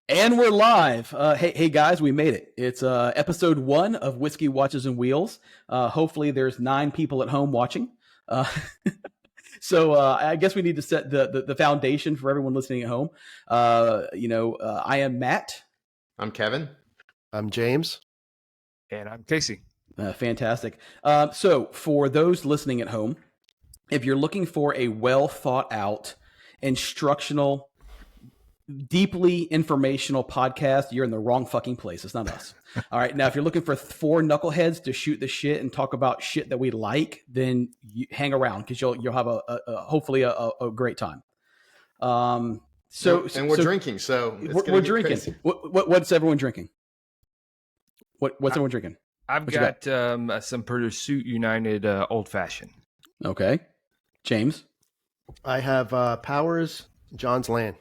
And we're live. Hey guys, we made it. It's episode 1 of Whiskey Watches and Wheels. Hopefully, there's 9 people at home watching. Uh, so I guess we need to set the foundation for everyone listening at home. I am Matt. I'm Kevin. I'm James. And I'm Casey. Fantastic. So for those listening at home, if you're looking for a well thought out, instructional, deeply informational podcast, you're in the wrong fucking place. It's not us. All right. Now, if you're looking for 4 knuckleheads to shoot the shit and talk about shit that we like, then you hang around because you'll have hopefully a great time. And we're drinking, so we're drinking. What's everyone drinking? What's everyone drinking? I've got some Pursuit United Old Fashioned. Okay, James. I have Powers John's Land.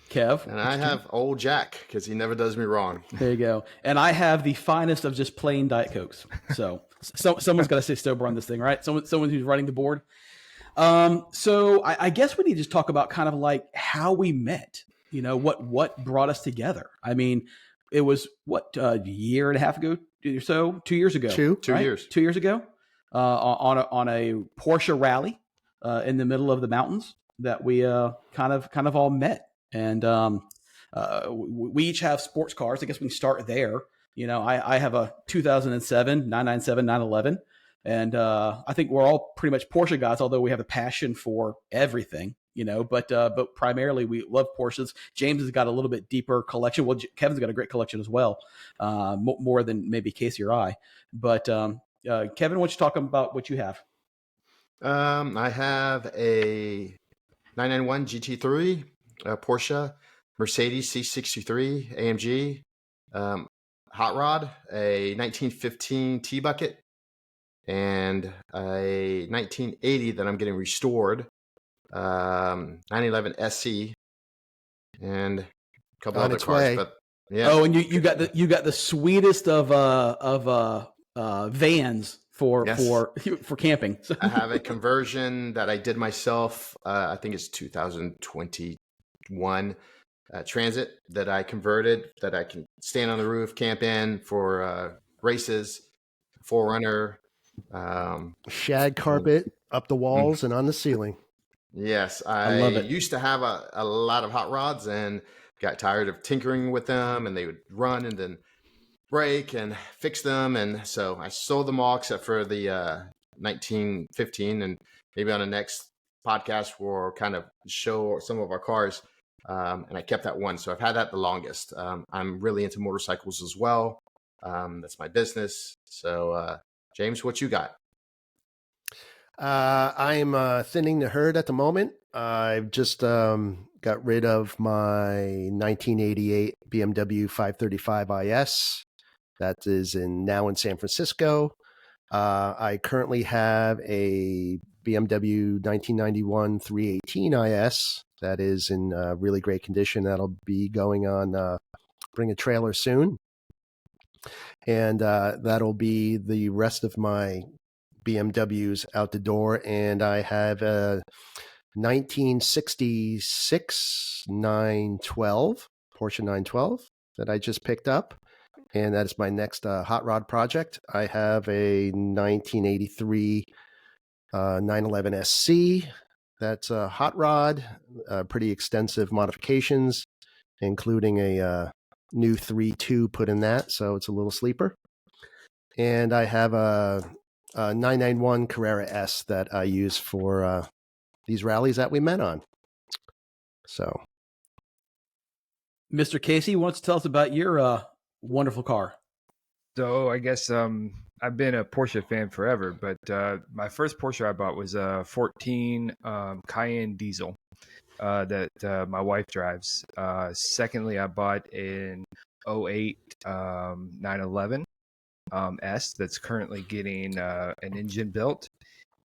Kev. And I have Old Jack because he never does me wrong. There you go. And I have the finest of just plain Diet Cokes. So someone's got to stay sober on this thing, right? Someone who's running the board. So I guess we need to just talk about kind of like how we met. You know, what brought us together. I mean, it was a year and a half ago or so, 2 years ago. Two years. 2 years ago, on a Porsche rally in the middle of the mountains that we kind of all met. And we each have sports cars. I guess we can start there. You know, I have a 2007 997 911, and I think we're all pretty much Porsche guys, although we have a passion for everything. You know, but primarily we love Porsches. James has got a little bit deeper collection. Well, Kevin's got a great collection as well, more than maybe Casey or I. But Kevin, why don't you talk about what you have? I have a 991 GT3. Porsche, Mercedes C63 AMG, hot rod, a 1915 T-Bucket, and a 1980 that I'm getting restored, 911 SC, and a couple other cars. But yeah. Oh, and you got the sweetest of vans for camping. I have a conversion that I did myself. I think it's 2021 Transit that I converted that I can stand on the roof, camp in for races, 4Runner, shag carpet up the walls and on the ceiling. Yes, I love it. Used to have a lot of hot rods and got tired of tinkering with them, and they would run and then break and fix them, and so I sold them all except for the 1915, and maybe on the next podcast we'll kind of show some of our cars. And I kept that one. So I've had that the longest. I'm really into motorcycles as well. That's my business. So, James, what you got? I'm thinning the herd at the moment. I've just got rid of my 1988 BMW 535 IS. That is now in San Francisco. I currently have a BMW 1991 318 IS. That is in really great condition. That'll be going on Bring a Trailer soon. And that'll be the rest of my BMWs out the door. And I have a 1966 912, Porsche 912 that I just picked up. And that is my next hot rod project. I have a 1983 911 SC. That's a hot rod, pretty extensive modifications, including a new 3.2 put in that, so it's a little sleeper. And I have a 991 Carrera S that I use for these rallies that we met on. So, Mr. Casey, why don't you tell us about your wonderful car? So I guess I've been a Porsche fan forever, but my first Porsche I bought was a 14 Cayenne diesel that my wife drives. Secondly, I bought an 08 911 S that's currently getting an engine built.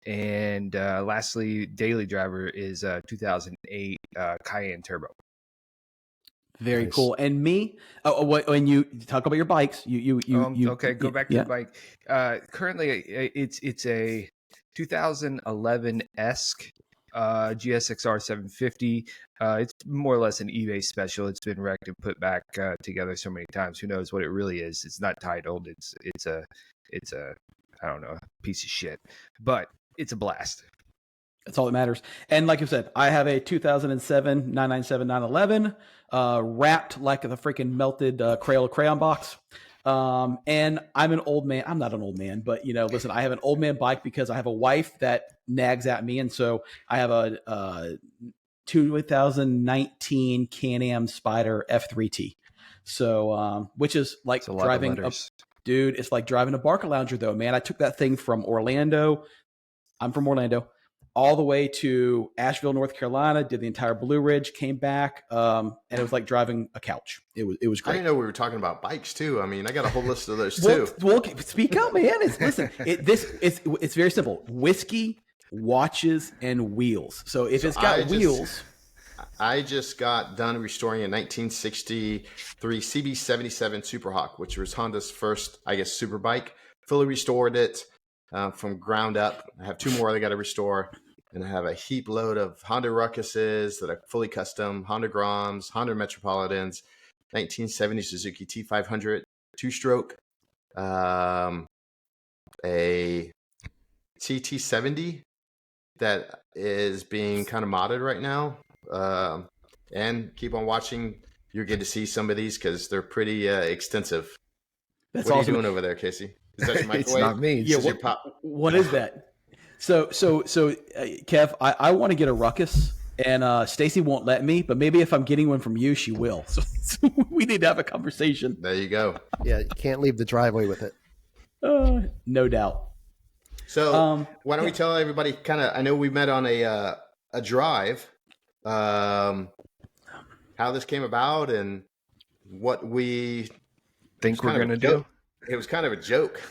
And lastly, daily driver is a 2008 Cayenne Turbo. Very nice. Cool. And me, when you talk about your bikes, you okay, go back to the bike. Currently, it's a 2011 esque GSXR 750. It's more or less an eBay special. It's been wrecked and put back together so many times. Who knows what it really is? It's not titled. It's a I don't know, piece of shit, but it's a blast. That's all that matters. And like you said, I have a 2007 997 911 wrapped like the freaking melted Crayola crayon box. And I'm an old man. I'm not an old man, but listen, I have an old man bike because I have a wife that nags at me. And so I have a 2019 Can-Am Spyder F3T. So, which is like driving dude, it's like driving a Barcalounger though, man. I took that thing from Orlando. I'm from Orlando, all the way to Asheville, North Carolina, did the entire Blue Ridge, came back, and it was like driving a couch. It was great. I didn't know we were talking about bikes too. I mean, I got a whole list of those too. Well, speak up, man. It's very simple. Whiskey, watches, and wheels. So if it's got wheels. I just got done restoring a 1963 CB77 Superhawk, which was Honda's first, I guess, super bike. Fully restored it from ground up. I have two more I got to restore. And I have a heap load of Honda Ruckuses that are fully custom, Honda Groms, Honda Metropolitans, 1970 Suzuki T500 two-stroke, a CT70 that is being kind of modded right now. And keep on watching. You'll get to see some of these because they're pretty extensive. What are you doing over there, Casey? Is that your microwave? It's not me. Yeah, what is that? So, Kev, I want to get a Ruckus, and Stacy won't let me. But maybe if I'm getting one from you, she will. So we need to have a conversation. There you go. Yeah, you can't leave the driveway with it. No doubt. So why don't we tell everybody? Kind of, I know we met on a drive. How this came about and what we think we're going to do. It was kind of a joke.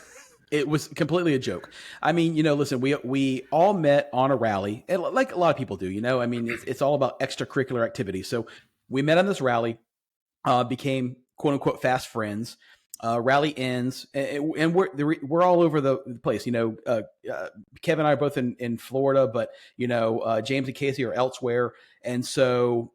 It was completely a joke. I mean, listen, we all met on a rally, and like a lot of people do, I mean, it's all about extracurricular activities. So we met on this rally, became quote unquote fast friends. Rally ends, and we're all over the place. Kevin and I are both in Florida, but James and Casey are elsewhere, and so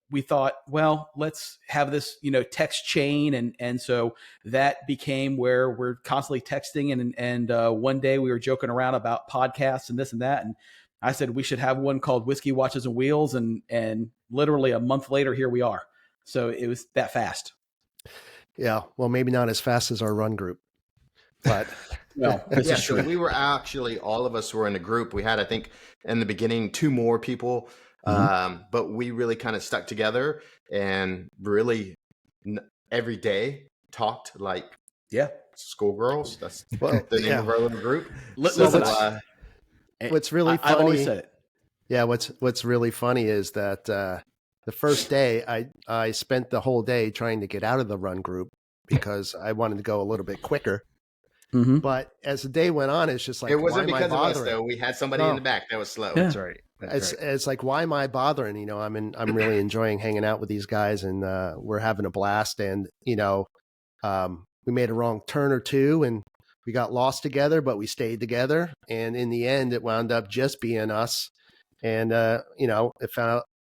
we thought, well, let's have this text chain, and so that became where we're constantly texting, and one day we were joking around about podcasts and this and that, and I said we should have one called Whiskey, Watches, and Wheels, and literally a month later, here we are. So it was that fast. Yeah, well, maybe not as fast as our run group, but this is true. So we were actually, all of us were in a group. We had, I think, in the beginning, 2 more people, but we really kind of stuck together and really every day talked like schoolgirls. That's the name of our little group. Listen, what's really funny? I always said it. Yeah, what's really funny is that. The first day, I spent the whole day trying to get out of the run group because I wanted to go a little bit quicker. Mm-hmm. But as the day went on, it's just like, it wasn't because of us, though. We had somebody in the back that was slow. Yeah. That's right. It's like, why am I bothering? I'm really enjoying hanging out with these guys, and we're having a blast. And we made a wrong turn or two, and we got lost together, but we stayed together. And in the end, it wound up just being us. And it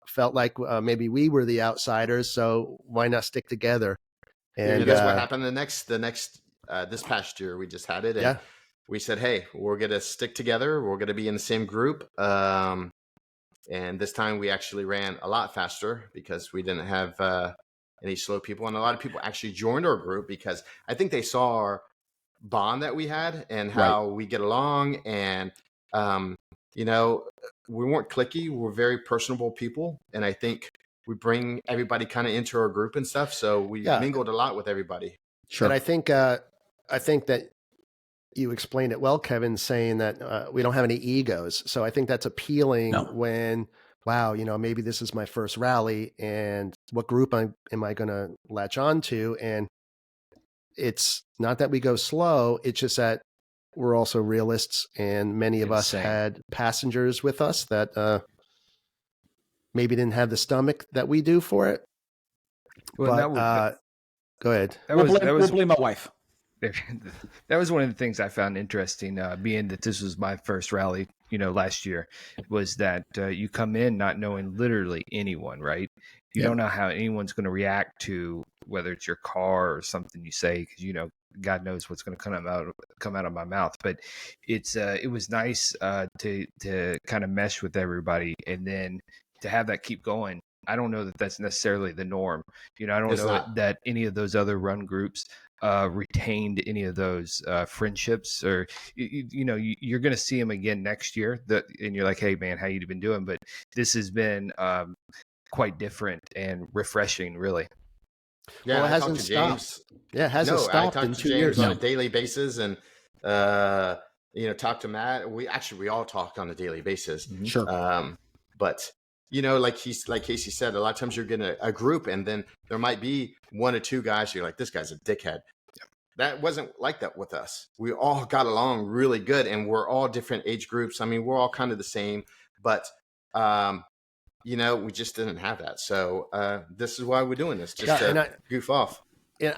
felt like maybe we were the outsiders, so why not stick together? And that's what happened this past year. We just had it, and we said, hey, we're gonna stick together, we're gonna be in the same group, and this time we actually ran a lot faster because we didn't have any slow people, and a lot of people actually joined our group because I think they saw our bond that we had and how we get along, and we weren't cliquey. We're very personable people. And I think we bring everybody kind of into our group and stuff. So we mingled a lot with everybody. Sure. But I think that you explained it well, Kevin, saying that we don't have any egos. So I think that's appealing when, wow, maybe this is my first rally and what group am I going to latch on to? And it's not that we go slow. It's just that we're also realists, and many of us had passengers with us that maybe didn't have the stomach that we do for it. Well, go ahead. We'll blame my wife. that was one of the things I found interesting, being that this was my first rally, last year, was that you come in not knowing literally anyone, right? You don't know how anyone's going to react to whether it's your car or something you say, because God knows what's going to come out of my mouth. But it was nice to kind of mesh with everybody, and then to have that keep going. I don't know that that's necessarily the norm. I don't know that any of those other run groups retained any of those friendships, or you're going to see them again next year. And you're like, hey man, how you been doing? But this has been quite different and refreshing, really. Yeah, well, it hasn't stopped. Yeah, it hasn't stopped in 2 years on a daily basis, and talk to Matt. We all talk on a daily basis. Sure. But like Casey said, a lot of times you're getting a group, and then there might be one or two guys you're like, this guy's a dickhead. That wasn't like that with us. We all got along really good, and we're all different age groups. I mean, we're all kind of the same, but we just didn't have that. So this is why we're doing this, just to goof off.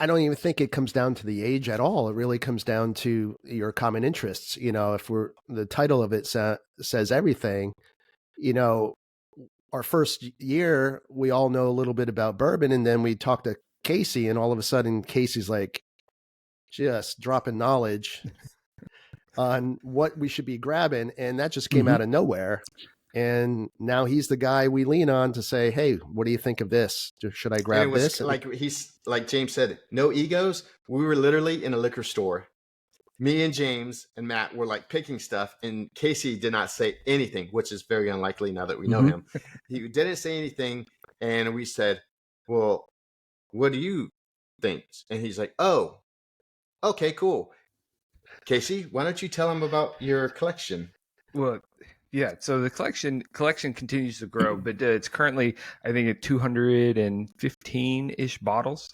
I don't even think it comes down to the age at all. It really comes down to your common interests. If the title of it says everything, our first year, we all know a little bit about bourbon, and then we talk to Casey, and all of a sudden Casey's like just dropping knowledge on what we should be grabbing. And that just came out of nowhere. And now he's the guy we lean on to say, hey, what do you think of this? Should I grab this? Like James said, no egos. We were literally in a liquor store. Me and James and Matt were like picking stuff, and Casey did not say anything, which is very unlikely now that we know him. He didn't say anything, and we said, well, what do you think? And he's like, oh, okay, cool. Casey, why don't you tell him about your collection? Well, yeah, so the collection continues to grow, but it's currently, I think, at 215-ish bottles.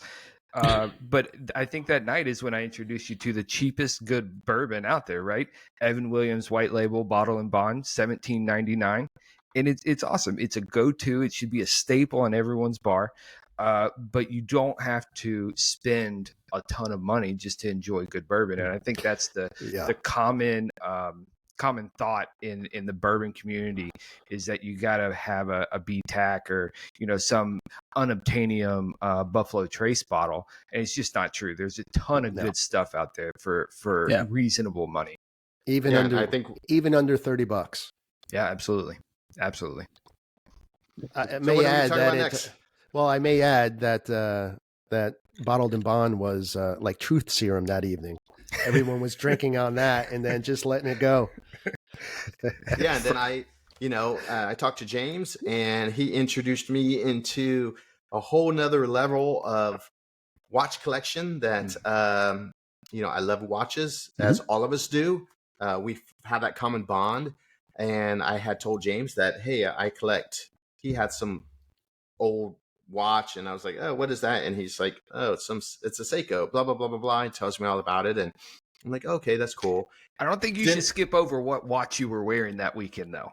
But I think that night is when I introduced you to the cheapest good bourbon out there, right? Evan Williams White Label Bottle and Bond, $17.99, and it's awesome. It's a go-to. It should be a staple in everyone's bar. But you don't have to spend a ton of money just to enjoy good bourbon, and I think that's the common thought in the bourbon community, is that you got to have a BTAC or some unobtainium Buffalo Trace bottle, and it's just not true. There's a ton of good stuff out there for reasonable money, even under $30. Yeah, absolutely. I may add that that Bottled and Bond was like truth serum that evening. Everyone was drinking on that and then just letting it go. Yeah, and then I talked to James, and he introduced me into a whole nother level of watch collection that I love watches, as all of us do. We have that common bond, and I had told James that, hey, I collect. He had some old watch, and I was like, oh, what is that? And he's like, oh, it's a Seiko, blah blah blah blah blah. He tells me all about it, and I'm like, okay, that's cool. I don't think you should skip over what watch you were wearing that weekend, though.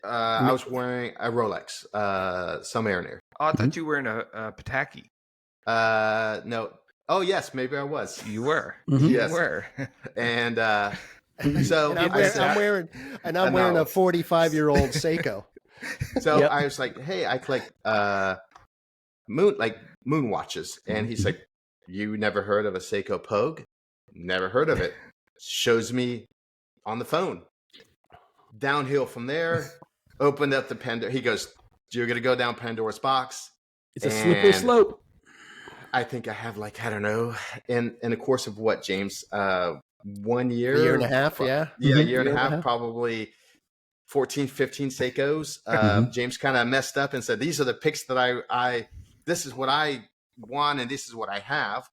I was wearing a Rolex, Submariner. Oh, I thought you were wearing a Pataki. No. Oh, yes, maybe I was. You were. Yes. You were. And so I'm wearing a 45-year-old Seiko. So I was like, hey, I collect moon watches, and he's like, you never heard of a Seiko Pogue? Never heard of it. Shows me on the phone. Downhill from there, opened up the Pandora. He goes, you're going to go down Pandora's box. It's a slippery slope. I think I have I don't know, in the course of what, James? 1 year? A year and a half, yeah. Yeah, a year and a half, probably 14, 15 Seikos. James kind of messed up and said, these are the picks that this is what I want, and this is what I have.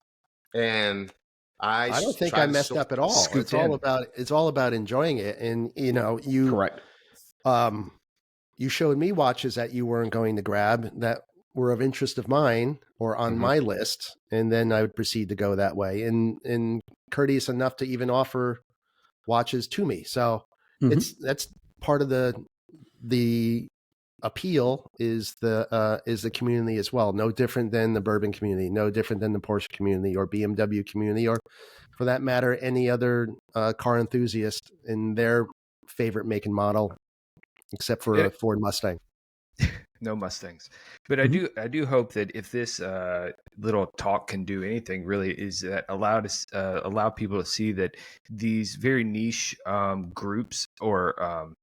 And I don't think I messed up at all. It's all about enjoying it. And you correct. You showed me watches that you weren't going to grab that were of interest of mine or on my list, and then I would proceed to go that way. And courteous enough to even offer watches to me. So that's part of the appeal is the community as well. No different than the bourbon community, no different than the Porsche community or BMW community, or for that matter, any other car enthusiast in their favorite make and model, except for a Ford Mustang. No Mustangs, but I do hope that if this little talk can do anything, really, is that allow people to see that these very niche groups or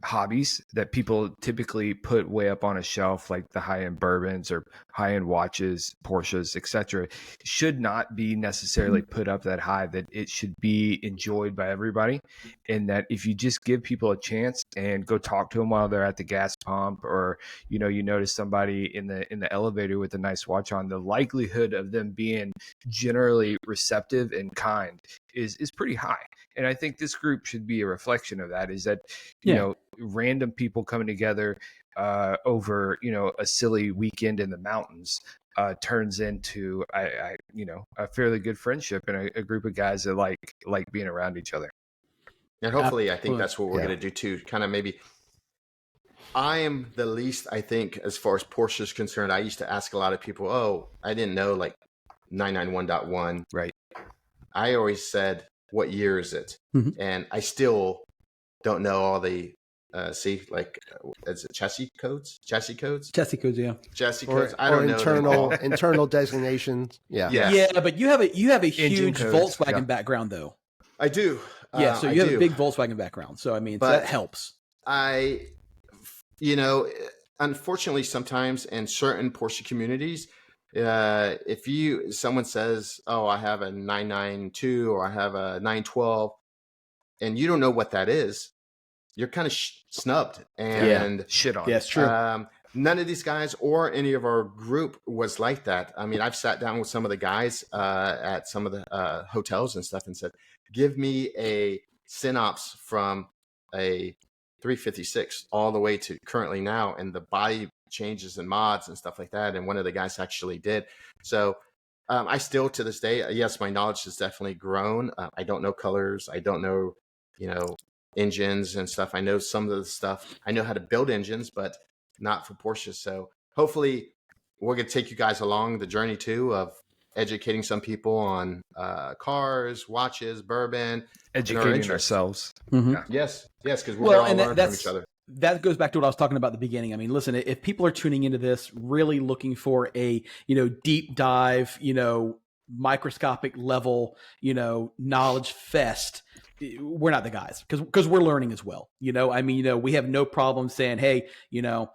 hobbies that people typically put way up on a shelf, like the high-end bourbons or high-end watches, Porsches, etc., should not be necessarily put up that high, that it should be enjoyed by everybody. And that if you just give people a chance and go talk to them while they're at the gas pump, or you notice somebody in the elevator with a nice watch on, the likelihood of them being generally receptive and kind is pretty high. And I think this group should be a reflection of that, is that, you know, random people coming together over, a silly weekend in the mountains turns into, a fairly good friendship and a group of guys that like being around each other. And hopefully, I think that's what we're going to do too. Kind of maybe, I am the least, I think, as far as Porsche is concerned. I used to ask a lot of people, oh, I didn't know like 991.1. Right. I always said, what year is it? Mm-hmm. And I still don't know all the, is it chassis codes? Chassis codes, yeah. Chassis codes. I don't know. Internal designations. Yeah. Yes. Yeah, but you have a huge Volkswagen background, though. I do. Yeah, so you have a big Volkswagen background. So, I mean, so that helps. Unfortunately, sometimes in certain Porsche communities, if someone says, oh, I have a 992 or I have a 912, and you don't know what that is, you're kind of snubbed and shit on. Yes, true. None of these guys or any of our group was like that. I mean, I've sat down with some of the guys at some of the hotels and stuff and said, give me a synopsis from a 356 all the way to currently now, and the body changes and mods and stuff like that. And one of the guys actually did. So I still, to this day, yes, my knowledge has definitely grown. I don't know colors. I don't know, engines and stuff. I know some of the stuff. I know how to build engines, but not for Porsche. So hopefully we're going to take you guys along the journey too of educating some people on cars, watches, bourbon, educating ourselves. Mm-hmm. Yeah. Yes, because we're all learning from each other. That goes back to what I was talking about at the beginning. I mean, listen, if people are tuning into this really looking for a, deep dive, microscopic level, knowledge fest, we're not the guys, because we're learning as well. I mean, we have no problem saying, hey, at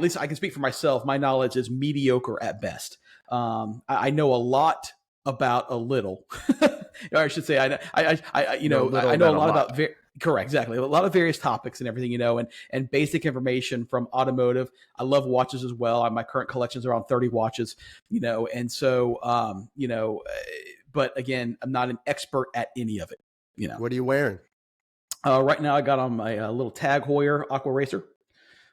least I can speak for myself. My knowledge is mediocre at best. I know a lot about a little, or I should say, I know a lot about correct, exactly, a lot of various topics and everything, and basic information from automotive. I love watches as well. My current collection's around 30 watches, and so, but again, I'm not an expert at any of it. What are you wearing? Right now, I got on my little Tag Heuer Aqua Racer.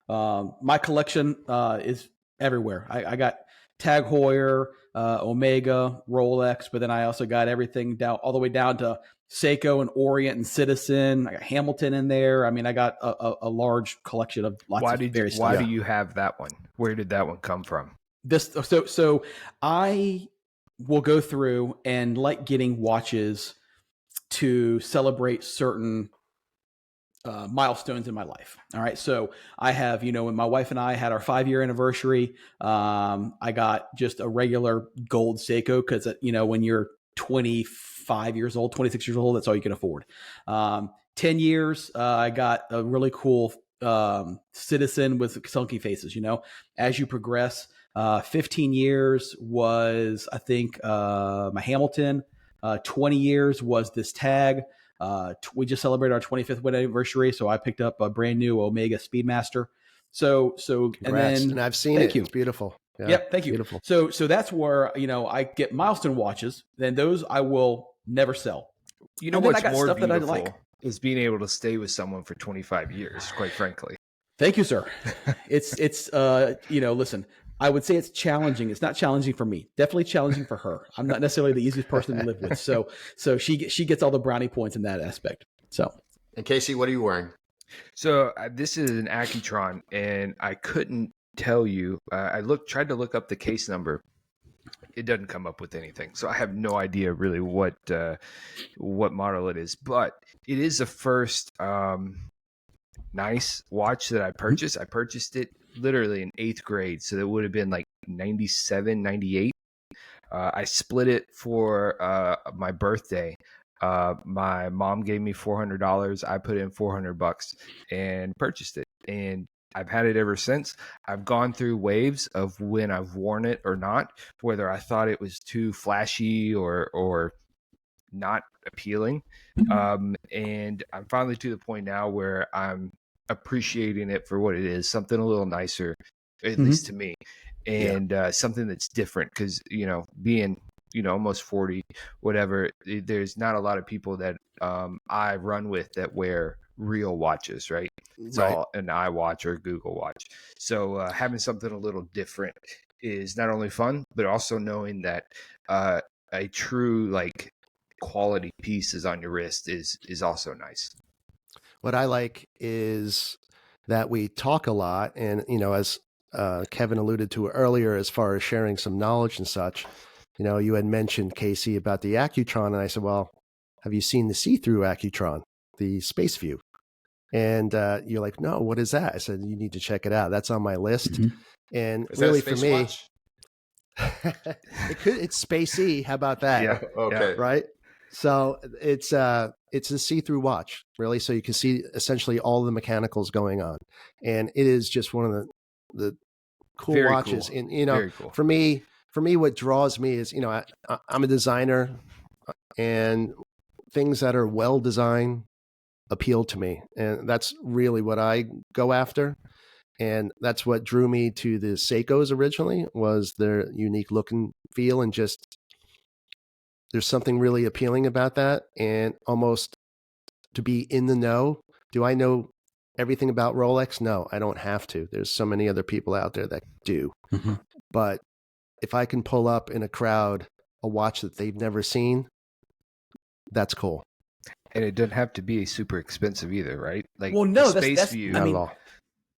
My collection is everywhere. I got Tag Heuer, Omega, Rolex, but then I also got everything down all the way down to Seiko and Orient and Citizen. I got Hamilton in there. I mean, I got a large collection of lots of various stuff. Why do you have that one? Where did that one come from? So I will go through and like getting watches to celebrate certain milestones in my life. All right. So I have, when my wife and I had our 5-year anniversary, I got just a regular gold Seiko because, when you're 25 years old, 26 years old, that's all you can afford. 10 years, I got a really cool Citizen with sunky faces, as you progress. 15 years was, I think, my Hamilton. 20 years was this Tag. We just celebrated our 25th wedding anniversary, so I picked up a brand new Omega Speedmaster. So Congrats. And then I've seen it. It's beautiful. Yeah. Yep, thank you. Beautiful. So that's where I get milestone watches. Then those I will never sell. What's more beautiful that I like is being able to stay with someone for 25 years. Quite frankly. Thank you, sir. It's listen. I would say it's challenging. It's not challenging for me. Definitely challenging for her. I'm not necessarily the easiest person to live with. So she gets all the brownie points in that aspect. So And Casey, what are you wearing? So this is an Accutron, and I couldn't tell you. I tried to look up the case number. It doesn't come up with anything, so I have no idea really what model it is. But it is the first nice watch that I purchased. I purchased it literally in 8th grade, so that would have been like 97, 98. I split it for my birthday. My mom gave me $400. I put in $400 and purchased it, and I've had it ever since. I've gone through waves of when I've worn it or not, whether I thought it was too flashy or not appealing. And I'm finally to the point now where I'm appreciating it for what it is, something a little nicer, at least to me, and something that's different. Because, being, almost 40, whatever, there's not a lot of people that I run with that wear real watches, right? It's all an iWatch or Google Watch. So having something a little different is not only fun, but also knowing that a true like quality piece is on your wrist is also nice. What I like is that we talk a lot, and as Kevin alluded to earlier, as far as sharing some knowledge and such, you had mentioned, Casey, about the Accutron, and I said, well, have you seen the see-through Accutron, the Space View? And you're like, no, what is that? I said, you need to check it out. That's on my list. And Is really, that a for me, watch? it's spacey. How about that? Yeah. Okay. Right. So it's a see-through watch, really. So you can see essentially all the mechanicals going on, and it is just one of the cool Very watches. cool. And Very cool. for me, what draws me is I'm a designer, and things that are well designed appeal to me, and that's really what I go after. And that's what drew me to the Seikos originally, was their unique look and feel, and just there's something really appealing about that. And almost to be in the know. Do I know everything about Rolex? No, I don't have to. There's so many other people out there that do. But if I can pull up in a crowd a watch that they've never seen, that's cool. And it doesn't have to be super expensive either, right? Like, well, no, Space View. Not at all.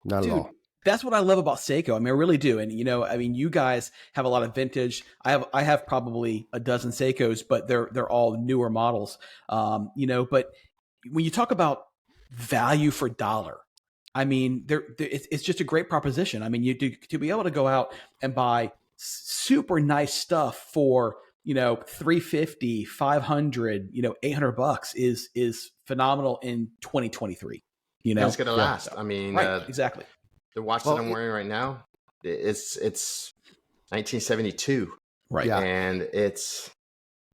Not dude, at all. That's what I love about Seiko. I mean, I really do. And you guys have a lot of vintage. I have probably a dozen Seikos, but they're all newer models. But when you talk about value for dollar, I mean, it's just a great proposition. I mean, to be able to go out and buy super nice stuff for $350, $500, $800 is phenomenal in 2023. It's going to last. I mean, right, exactly. The watch that I'm wearing right now, it's 1972. Right. Yeah. And it's,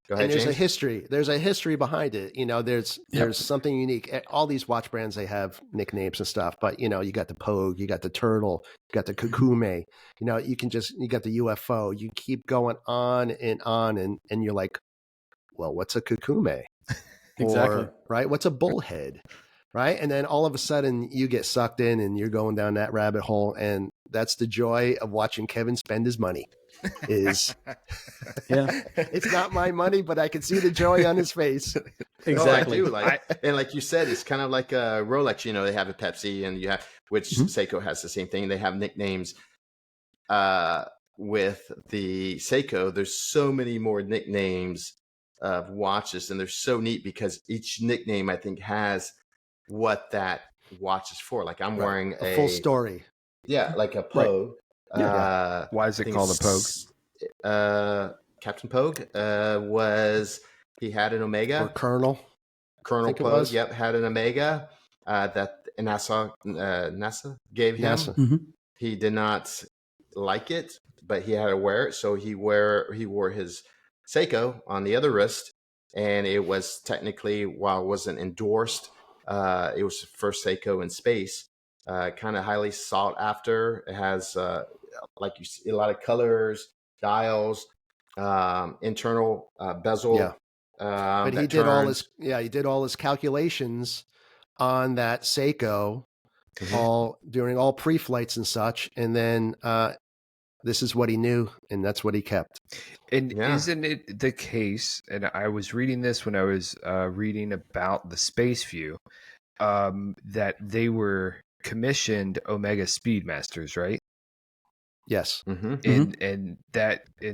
go ahead, and there's James. There's a history behind it. There's something unique. All these watch brands, they have nicknames and stuff, but you got the Pogue, you got the Turtle, you got the Kukume, you got the UFO. You keep going on, and you're like, well, what's a Kukume? Exactly. Right? What's a bullhead? Right? And then all of a sudden you get sucked in and you're going down that rabbit hole, and that's the joy of watching Kevin spend his money. It's not my money, but I can see the joy on his face. Exactly. Oh, I do. And like you said, it's kind of like a Rolex. They have a Pepsi, and which Seiko has the same thing. They have nicknames. With the Seiko, there's so many more nicknames of watches, and they're so neat because each nickname, I think, has what that watch is for. Like I'm wearing a full story. Yeah, like a Pogue. Right. Why is it called a Pogue? Captain Pogue he had an Omega. Or Colonel Pogue, yep, had an Omega that NASA gave him. NASA. He did not like it, but he had to wear it. So he wore his Seiko on the other wrist, and it was technically, while it wasn't endorsed, it was the first Seiko in space. Kind of highly sought after. It has, like you see, a lot of colors, dials, internal bezel. Yeah. But he did all his calculations on that Seiko, during all pre-flights and such, and then this is what he knew, and that's what he kept. And isn't it the case? And I was reading this when I was reading about the Space View, that they were commissioned Omega Speedmasters, right? Yes. And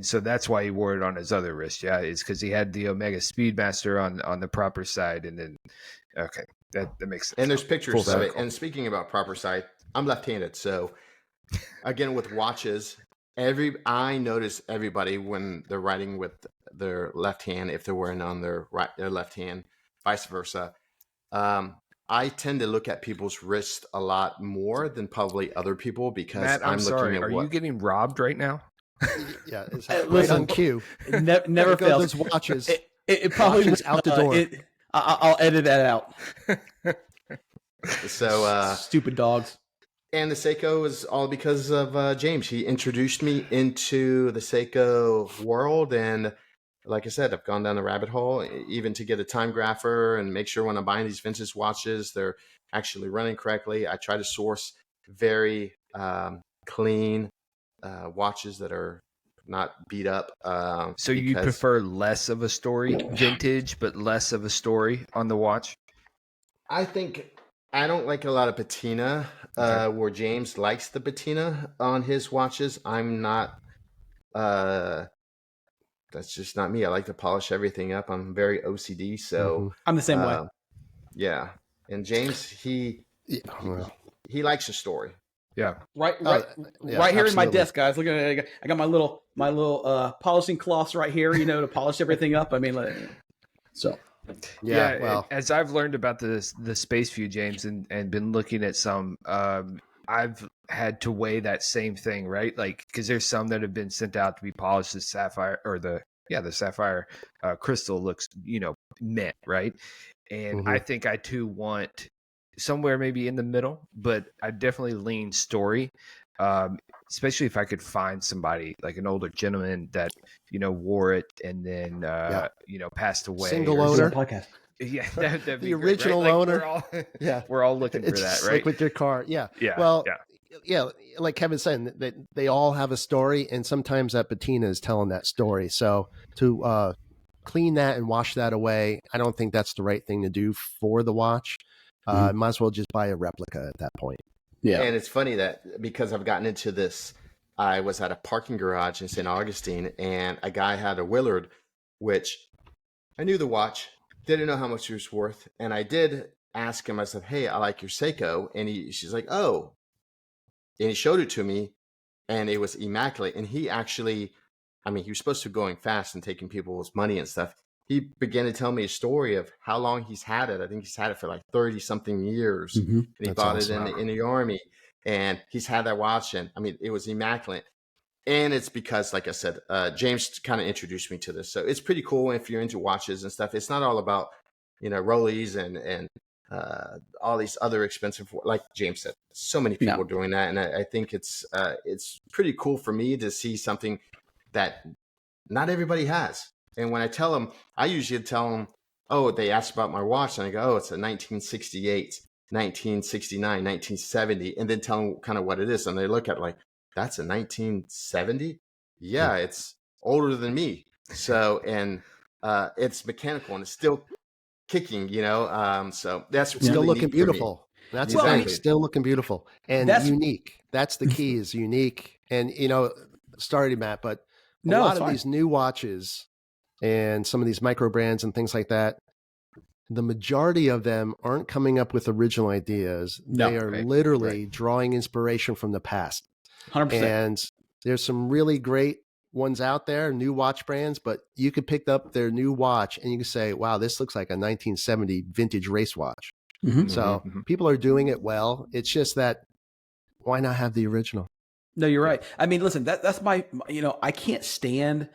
so that's why he wore it on his other wrist. Yeah, it's because he had the Omega Speedmaster on the proper side, and then okay, that makes sense. And there's pictures Full of it. circle. And speaking about proper side, I'm left-handed, so again with watches, I notice everybody when they're riding with their left hand, if they're wearing on their left hand, vice versa. I tend to look at people's wrists a lot more than probably other people because Matt, I'm sorry. looking at Are you getting robbed right now? Yeah, it's Listen, right on cue. Never There go fails. those watches. It probably Watches out the door. I'll edit that out. So Stupid dogs. and the Seiko is all because of James. He introduced me into the Seiko world, and like I said, I've gone down the rabbit hole, even to get a time grapher and make sure when I'm buying these vintage watches, they're actually running correctly. I try to source very clean watches that are not beat up. So you prefer less of a story, vintage, but less of a story on the watch? I think I don't like a lot of patina, where James likes the patina on his watches. I'm not. That's just not me. I like to polish everything up. I'm very OCD, so I'm the same way. Yeah, and James, he likes a story. Yeah. Right yeah, here in my absolutely. desk, guys. Look at it. I got my little polishing cloths right here, to polish everything up. I mean, so Yeah, well, as I've learned about the Space View, James, and been looking at some, I've had to weigh that same thing, right? Like, because there's some that have been sent out to be polished. The sapphire or the sapphire crystal looks, mint, right? And I think I too want somewhere maybe in the middle, but I definitely lean story. Especially if I could find somebody like an older gentleman that wore it and then passed away. Single or owner. podcast. Yeah, that'd be The great, original right? Like, owner. we're all looking for it's that, just right? like with your car. Yeah. Yeah. Well, yeah. like Kevin's saying, that they all have a story, and sometimes that patina is telling that story. So to clean that and wash that away, I don't think that's the right thing to do for the watch. Might as well just buy a replica at that point. Yeah. And it's funny that because I've gotten into this, I was at a parking garage in St. Augustine, and a guy had a Willard, which I knew the watch, didn't know how much it was worth, and I did ask him. I said, "Hey, I like your Seiko," and she's like, "Oh," and he showed it to me, and it was immaculate. And he actually, he was supposed to be going fast and taking people's money and stuff. He began to tell me a story of how long he's had it. I think he's had it for like 30 something years, and he That's bought awesome. it in the Army, and he's had that watch, and it was immaculate. And it's because, like I said, James kind of introduced me to this. So it's pretty cool if you're into watches and stuff. It's not all about, Rollies and all these other expensive, like James said, so many people doing that. And I think it's pretty cool for me to see something that not everybody has. And when I tell them, I usually tell them, oh, they ask about my watch, and I go, oh, it's a 1968, 1969, 1970, and then tell them kind of what it is. And they look at it like, that's a 1970? Yeah, it's older than me. So, and it's mechanical and it's still kicking, so that's Still really looking neat for me. beautiful. That's Exactly. still looking beautiful and unique. That's the key, is unique. And sorry, Matt, but a lot of these new watches and some of these micro brands and things like that, the majority of them aren't coming up with original ideas. They are literally drawing inspiration from the past. 100%. And there's some really great ones out there, new watch brands, but you could pick up their new watch and you can say, wow, this looks like a 1970 vintage race watch. So people are doing it well. It's just that, why not have the original? No, you're right. Listen, that's my, I can't stand,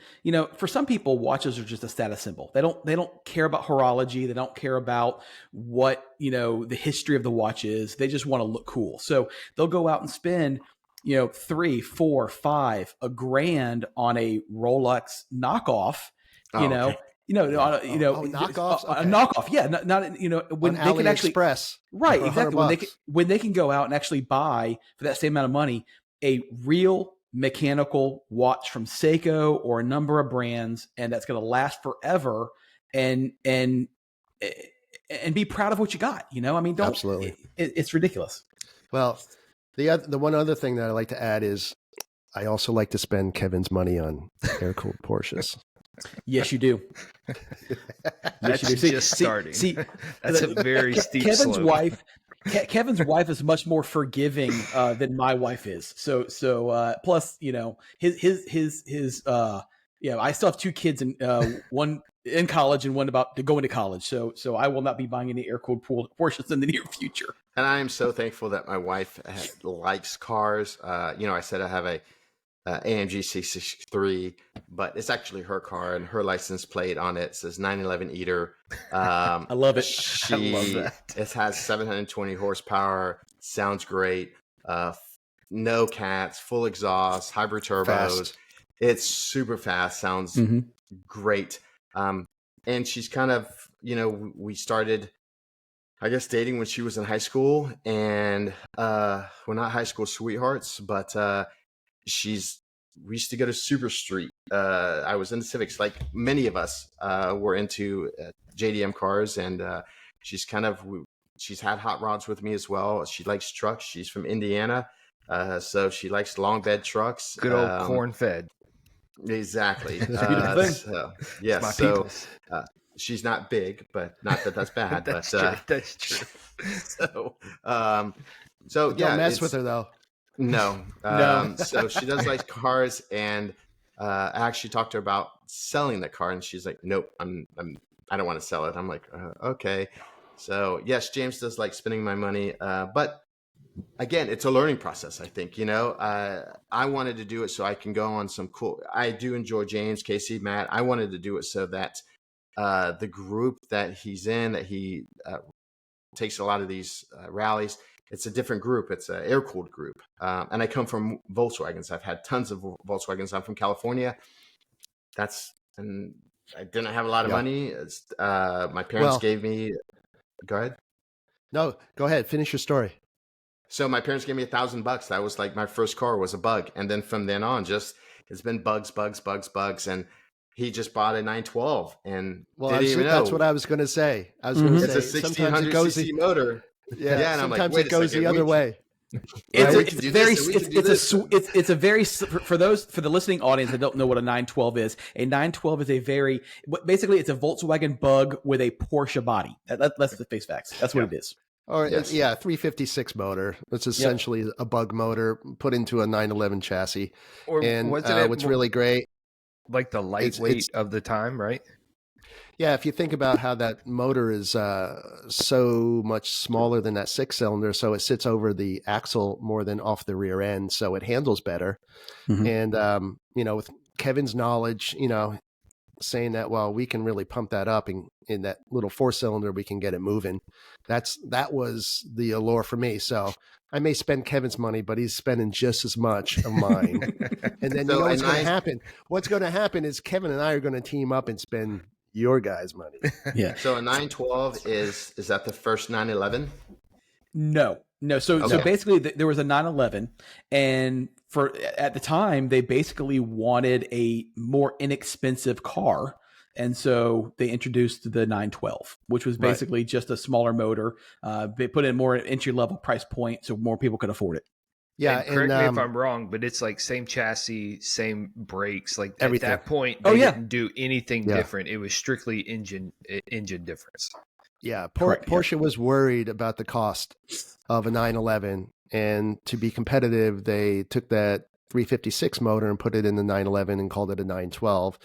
for some people, watches are just a status symbol. They don't care about horology. They don't care about what, the history of the watch is. They just want to look cool. So they'll go out and spend, $3, $4, $5, $1,000 on a Rolex knockoff, knockoffs? a knockoff. Yeah. Not when on they can actually Express. Right. Exactly. When they can go out and actually buy for that same amount of money, a real mechanical watch from Seiko or a number of brands, and that's going to last forever. And and be proud of what you got. I mean, don't. Absolutely. It's ridiculous. Well, the one other thing that I like to add is I also like to spend Kevin's money on air-cooled Porsches. Yes, you do. That's just starting. See, that's a very steep slope. Kevin's wife is much more forgiving than my wife is. So plus, his I still have 2 kids and one in college and one about to go into college. So I will not be buying any air-cooled Porsches in the near future. And I am so thankful that my wife likes cars. I said I have a AMG C63, but it's actually her car, and her license plate on it says 911 Eater. I love it. I love that. It has 720 horsepower. Sounds great. No cats, full exhaust, hybrid turbos. Fast. It's super fast. Sounds great. And she's kind of, we started, I guess, dating when she was in high school, and we're not high school sweethearts, but we used to go to Super Street. I was into Civics, like many of us were into JDM cars, and she's had hot rods with me as well. She likes trucks. She's from Indiana, so she likes long bed trucks. Good old corn fed. Exactly. Yes. She's not big, but not that that's bad. That's true. Don't mess with her though. No. No. So she does like cars, and I actually talked to her about selling the car, and she's like, "Nope, I don't want to sell it." I'm like, "Okay." So yes, James does like spending my money, but again, it's a learning process. I think I wanted to do it so I can go on some cool. I do enjoy James, Casey, Matt. I wanted to do it so that the group that he's in, that he takes a lot of these rallies. It's a different group. It's an air-cooled group. And I come from Volkswagens. I've had tons of Volkswagens. I'm from California. And I didn't have a lot of money. My parents gave me, go ahead. No, go ahead. Finish your story. So my parents gave me $1,000. That was like my first car was a Bug. And then from then on, it's been bugs. And he just bought a 912 and didn't even know. That's what I was going to say. It's a 1600 cc motor. Yeah, and sometimes it goes the other way. It's a very for the listening audience that don't know what a 912 is. A 912 is basically it's a Volkswagen Bug with a Porsche body. That's the face facts. That's what it is. Or 356 motor. It's essentially a Bug motor put into a 911 chassis. And what's really great, like the lightweight of the time, right? Yeah, if you think about how that motor is so much smaller than that 6-cylinder, so it sits over the axle more than off the rear end, so it handles better. And with Kevin's knowledge, saying that, well, we can really pump that up, and in that little 4-cylinder, we can get it moving. That was the allure for me. So I may spend Kevin's money, but he's spending just as much of mine. And then what's going to happen? What's going to happen is Kevin and I are going to team up and spend your guys' money. Yeah. So a 912 is that the first 911? No. So basically there was a 911, and at the time they basically wanted a more inexpensive car, and so they introduced the 912, which was basically just a smaller motor. They put in more entry level price point so more people could afford it. Yeah, and correct me if I'm wrong, but it's like same chassis, same brakes. Like everything. At that point, they didn't do anything different. It was strictly engine difference. Yeah, Porsche was worried about the cost of a 911, and to be competitive, they took that 356 motor and put it in the 911 and called it a 912.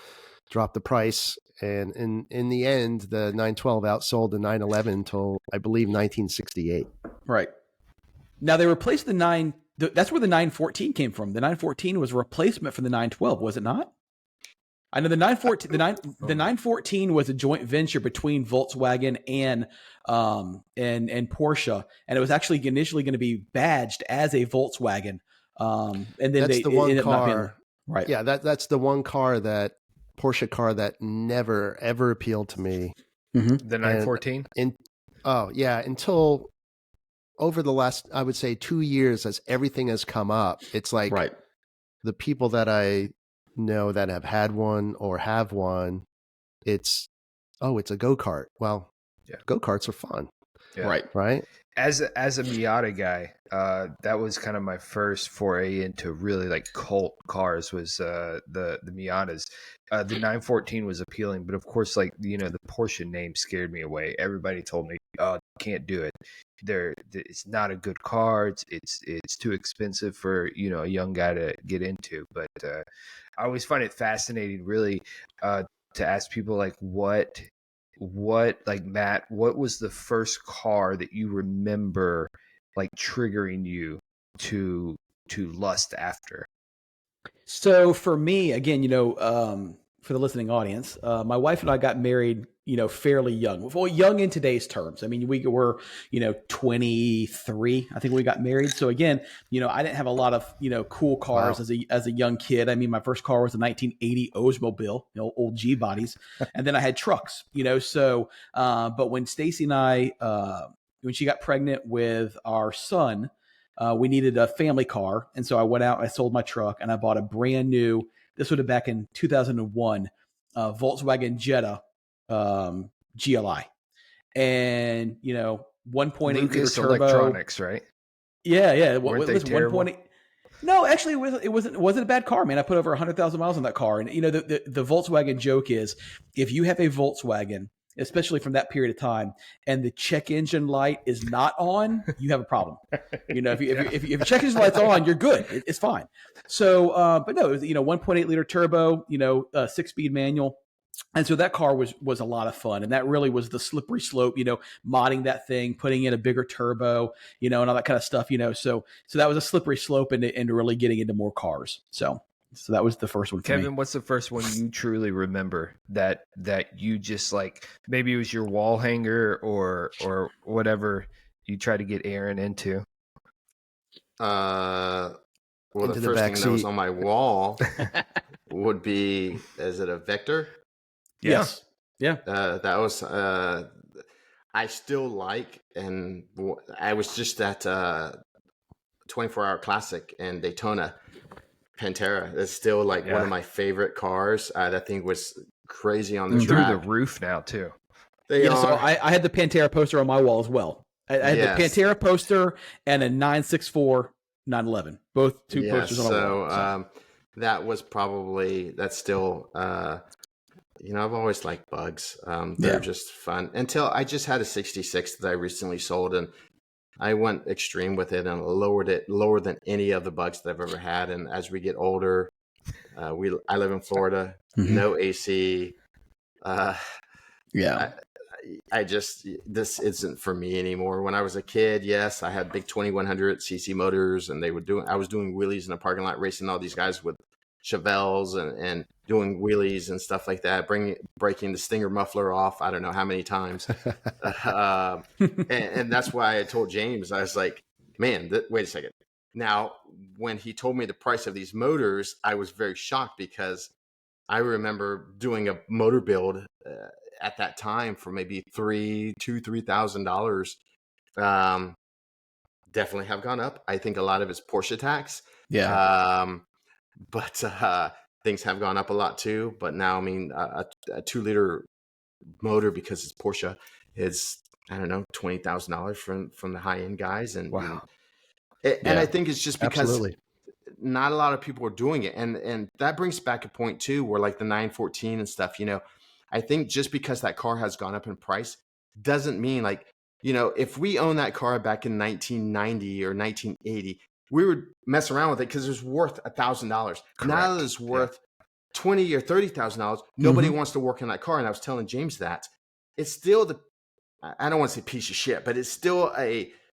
Dropped the price, and in the end, the 912 outsold the 911 until I believe 1968. Right. Now they replaced the 9. That's where the 914 came from. The 914 was a replacement for the 912, was it not? I know the 914. The 914 was a joint venture between Volkswagen and Porsche, and it was actually initially going to be badged as a Volkswagen. And then that's the one car, right? Yeah, that's the one car Porsche car that never ever appealed to me. The 914. Until over the last, I would say, 2 years, as everything has come up, it's like the people that I know that have had one or have one, it's a go-kart. Well, Go-karts are fun. Yeah. Right. As a Miata guy, that was kind of my first foray into really like cult cars was the Miatas. The 914 was appealing, but of course, like the Porsche name scared me away. Everybody told me, "Oh, you can't do it. It's not a good car. It's too expensive for a young guy to get into." But I always find it fascinating, really, to ask people like what like Matt, what was the first car that you remember like triggering you to lust after? So for me, again, for the listening audience, my wife and I got married, fairly young. Well, young in today's terms. I mean, we were, 23, I think we got married. So again, I didn't have a lot of, cool cars as a young kid. I mean, my first car was a 1980 Oldsmobile, old G bodies. And then I had trucks, so, but when Stacy and I, when she got pregnant with our son, we needed a family car. And so I went out, I sold my truck, and I bought a brand new, this would have back in 2001, Volkswagen Jetta GLI. And, 1.8 liter turbo. Electronics, right? Yeah. Weren't they terrible? 1.8. No, actually, it wasn't a bad car, man. I put over 100,000 miles on that car. And, the Volkswagen joke is if you have a Volkswagen, especially from that period of time, and the check engine light is not on, you have a problem. If your check engine light's on, you're good. It's fine. So, but no, it was, 1.8 liter turbo, 6-speed manual. And so that car was a lot of fun. And that really was the slippery slope, modding that thing, putting in a bigger turbo, and all that kind of stuff, So that was a slippery slope into really getting into more cars. So that was the first one for Kevin, me. what's the first one you truly remember that you just like, maybe it was your wall hanger or whatever you tried to get Aaron into? Well, the first thing that was on my wall would be, is it a Vector? Yes. Yeah. That was, I still like, and I was just at 24-Hour Classic in Daytona. Pantera is still like one of my favorite cars. That thing was crazy on the track. Through the roof now too. So I had the Pantera poster on my wall as well. I had the Pantera poster and a 964 911. Both two posters on the wall. So that's still I've always liked bugs. They're just fun. Until I just had a 66 that I recently sold, and I went extreme with it and lowered it lower than any of the bugs that I've ever had. And as we get older, I live in Florida, no AC. This isn't for me anymore. When I was a kid, yes, I had big 2100 cc motors, and I was doing wheelies in a parking lot, racing all these guys with Chevelles and doing wheelies and stuff like that, breaking the Stinger muffler off I don't know how many times. And that's why I told James, I was like, man, wait a second. Now, when he told me the price of these motors, I was very shocked, because I remember doing a motor build at that time for maybe $3,000. Definitely have gone up. I think a lot of it's Porsche tax. But things have gone up a lot too. But now, I mean, a 2-liter motor, because it's Porsche, is, I don't know, $20,000 from the high end guys. And wow. And I think it's just because not a lot of people are doing it. And that brings back a point too, where like the 914 and stuff, I think just because that car has gone up in price doesn't mean, like, if we own that car back in 1990 or 1980, we would mess around with it because it was worth $1,000. Now that it's worth $20,000 or $30,000, nobody wants to work on that car. And I was telling James that it's still I don't want to say piece of shit, but it's still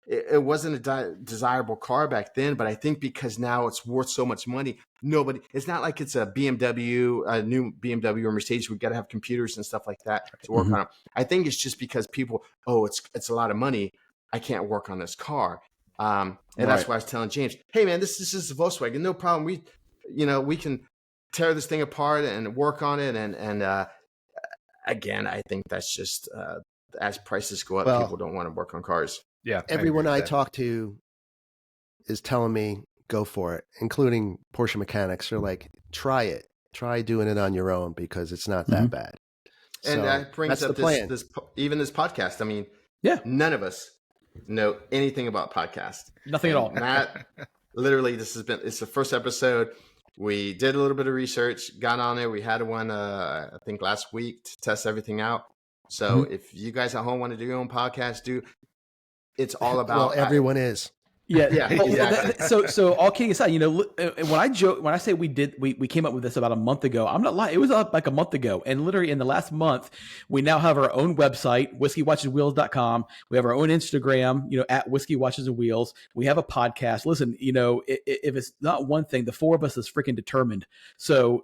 it wasn't a desirable car back then. But I think because now it's worth so much money, it's not like it's a BMW, a new BMW or Mercedes. We've got to have computers and stuff like that to work on them. I think it's just because people, it's a lot of money, I can't work on this car. And that's why I was telling James, hey man, this is a Volkswagen, no problem. We can tear this thing apart and work on it. And again, I think that's just, as prices go up, people don't want to work on cars. Yeah. Everyone I talk to is telling me, go for it, including Porsche mechanics. They're like, try it. Try doing it on your own, because it's not that bad. And So that brings that's up the plan. this podcast. I mean, Yeah. none of us know anything about podcasts. Nothing at all. Matt, literally, it's the first episode. We did a little bit of research, got on it. We had one, I think last week to test everything out. So if you guys at home want to do your own podcast, it's all about. Well, everyone is. Yeah, exactly. So all kidding aside, when I say we came up with this about a month ago, I'm not lying. It was like a month ago, and literally in the last month, we now have our own website, whiskeyWatchesWheels.com. We have our own Instagram, at Whiskey Watches and Wheels. We have a podcast. Listen, if it's not one thing, the four of us is freaking determined. So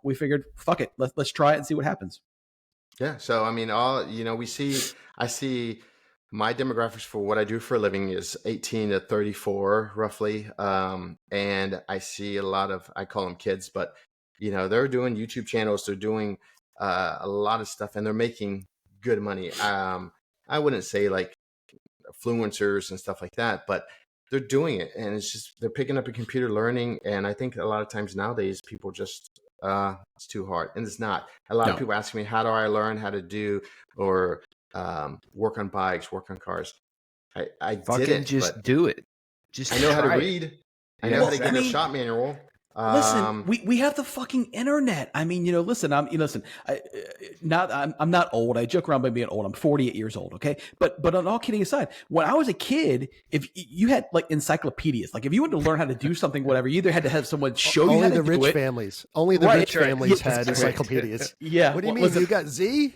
we figured, fuck it, let's try it and see what happens. Yeah. So I mean, I see. My demographics for what I do for a living is 18 to 34, roughly. And I see a lot of, I call them kids, but, they're doing YouTube channels. They're doing a lot of stuff and they're making good money. I wouldn't say like influencers and stuff like that, but they're doing it. And it's just, they're picking up a computer learning. And I think a lot of times nowadays people just, it's too hard. And it's not. A lot of people ask me, how do I learn how to do or work on bikes, work on cars. I didn't just do it. I know how to read. I know how to get a shop manual. Listen, we have the fucking internet. I mean, listen, I'm not old. I joke around by being old. I'm 48 years old. Okay. But on all kidding aside, when I was a kid, if you had like encyclopedias, like if you wanted to learn how to do something, whatever, you either had to have someone show you how to do it. Only the rich families. Only the rich families had encyclopedias. Yeah. What do you mean? You got Z?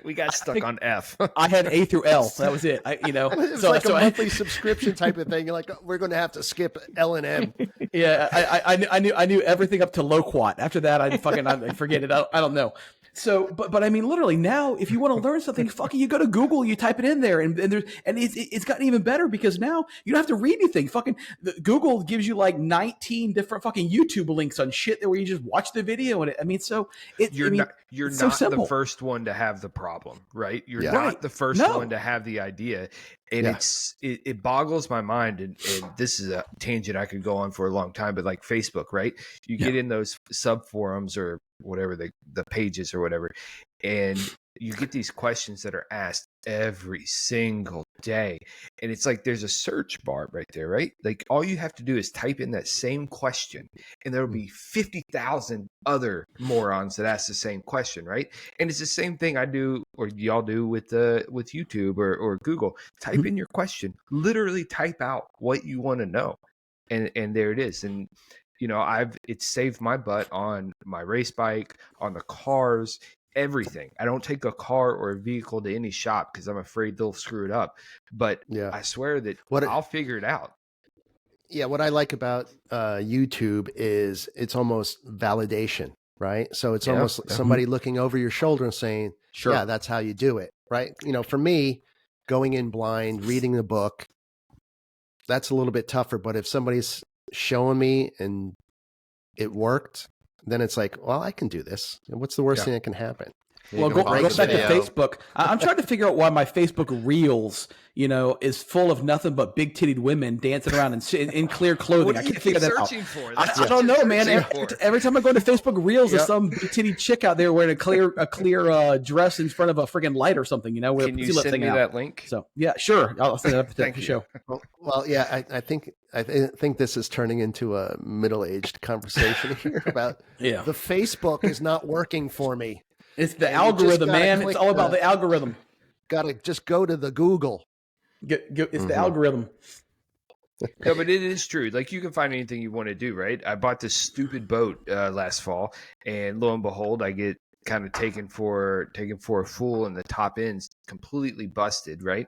We got stuck on F. I had A through L. So that was it. It's like a monthly subscription type of thing. You're like, we're going to have to skip L and M. Yeah, I knew everything up to loquat. After that, I forget it. I don't know. So, but I mean, literally now, if you want to learn something, fucking, you go to Google, you type it in there, and it's gotten even better because now you don't have to read anything. Fucking Google gives you like 19 different fucking YouTube links on shit where you just watch the video, and you're not the first one to have the problem, right? You're not the first one to have the idea. And it boggles my mind, and this is a tangent I could go on for a long time, but like Facebook, right? You get in those sub forums or whatever the pages or whatever, and you get these questions that are asked every single day. And it's like there's a search bar right there, right? Like all you have to do is type in that same question and there'll be 50,000 other morons that ask the same question, right? And it's the same thing I do or y'all do with YouTube or Google. Type in your question, literally type out what you want to know. And there it is. And it's saved my butt on my race bike, on the cars, everything. I don't take a car or a vehicle to any shop because I'm afraid they'll screw it up. But I swear that I'll figure it out. Yeah, what I like about YouTube is it's almost validation, right? So it's almost like somebody looking over your shoulder and saying, sure, yeah, that's how you do it, right? For me, going in blind, reading the book, that's a little bit tougher. But if somebody's showing me and it worked, then it's like, well, I can do this. And what's the worst thing that can happen? Well, go back to Facebook. I'm trying to figure out why my Facebook Reels, is full of nothing but big titted women dancing around in clear clothing. I can't figure that out. I don't know, man. Every time I go to Facebook Reels, there's some big titty chick out there wearing a clear dress in front of a friggin' light or something. With Can you send me that link? So yeah, sure. I'll send it up to the show. Well, yeah. I think this is turning into a middle-aged conversation here about the Facebook is not working for me. It's the algorithm, man. It's all about the algorithm. Gotta just go to the Google. It's the algorithm. No, but it is true. Like you can find anything you want to do, right? I bought this stupid boat last fall, and lo and behold, I get kind of taken for a fool, and the top end's completely busted, right?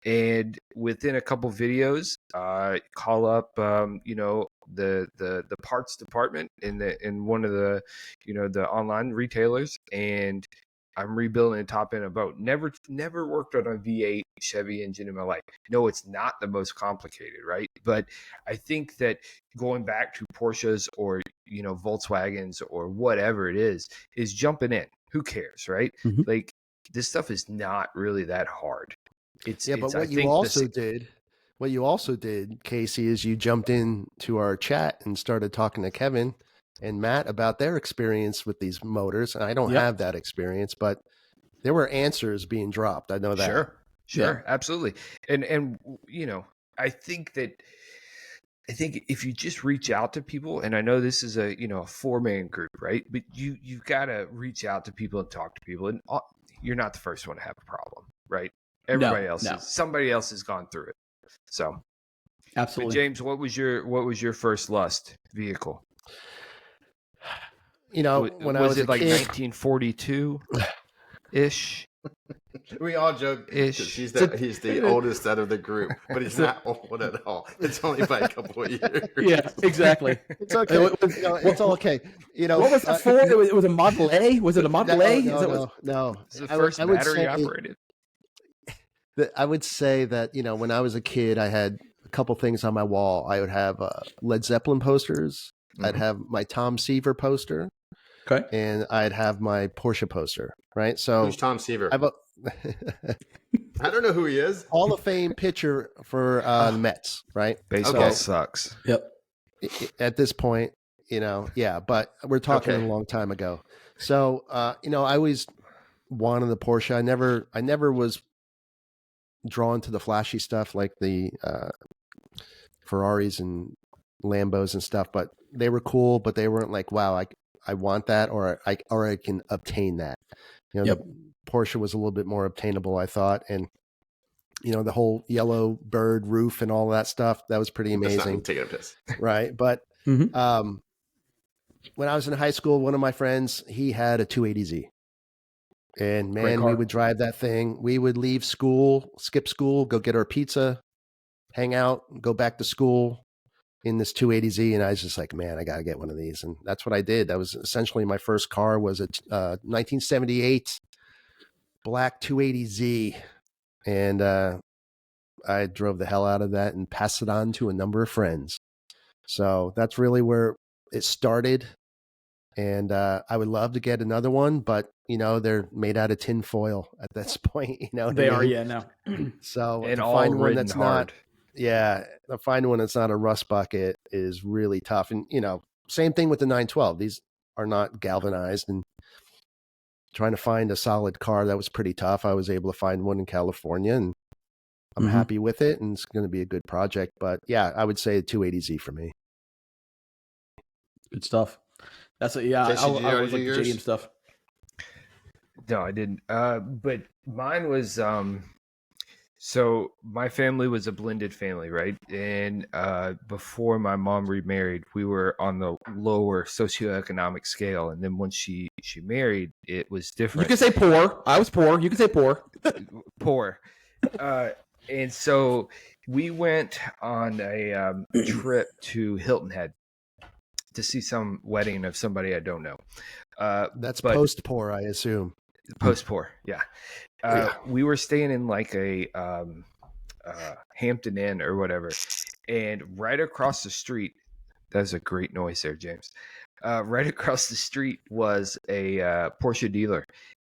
And within a couple videos, call up, the parts department in one of the, the online retailers, and I'm rebuilding the top end of a boat. Never worked on a V8 Chevy engine in my life. No, it's not the most complicated, right? But I think that going back to Porsches or, Volkswagens or whatever it is jumping in. Who cares, right? Mm-hmm. Like this stuff is not really that hard. But what you also did, Casey, is you jumped into our chat and started talking to Kevin and Matt about their experience with these motors. And I don't have that experience, but there were answers being dropped. I know that. Sure, absolutely. And I think if you just reach out to people, and I know this is a 4-man group, right? But you've got to reach out to people and talk to people, and you're not the first one to have a problem, right? Everybody somebody else has gone through it. So, absolutely. But James, what was your first Lust vehicle? When I was it like kid, 1942 ish? We all joke he's the oldest out of the group, but he's not old at all. It's only by a couple of years. Yeah, exactly. It's okay. It's all okay. What was it for? It was a Model A. Was it a Model A? No. It's the first battery operated. I would say that when I was a kid, I had a couple things on my wall. I would have Led Zeppelin posters. Mm-hmm. I'd have my Tom Seaver poster. Okay. And I'd have my Porsche poster, right? So who's Tom Seaver? I don't know who he is. Hall of Fame pitcher for the Mets, right? Baseball sucks. Yep. At this point, but we're talking a long time ago. So, I always wanted the Porsche. I never was drawn to the flashy stuff like the Ferraris and Lambos and stuff, but they were cool, but they weren't like, wow, I want that, or I can obtain that. The Porsche was a little bit more obtainable, I thought, and the whole yellow bird roof and all that stuff, that was pretty amazing. Take a piss, right? But when I was in high school, one of my friends, he had a 280Z, and man, we would drive that thing. We would leave school, skip school, go get our pizza, hang out, go back to school in this 280Z, and I was just like, man, I gotta get one of these, and that's what I did. That was essentially my first car. Was a 1978 black 280Z, and I drove the hell out of that and passed it on to a number of friends. So that's really where it started, and I would love to get another one, but they're made out of tin foil at this point. They are, no. So and to all find one that's hard. to find one that's not a rust bucket is really tough. And, same thing with the 912. These are not galvanized, and trying to find a solid car, that was pretty tough. I was able to find one in California, and I'm happy with it, and it's going to be a good project. But yeah, I would say a 280Z for me. Good stuff. That's I always like the JDM stuff. No, I didn't. But mine was so my family was a blended family, right? And before my mom remarried, we were on the lower socioeconomic scale, and then once she married, it was different. You can say poor. I was poor. You can say poor. Poor. And so we went on a trip to Hilton Head to see some wedding of somebody I don't know. That's post-poor, I assume. Post-poor, yeah. We were staying in like a Hampton Inn or whatever, and right across the street, that's a great noise there, James. Right across the street was a Porsche dealer,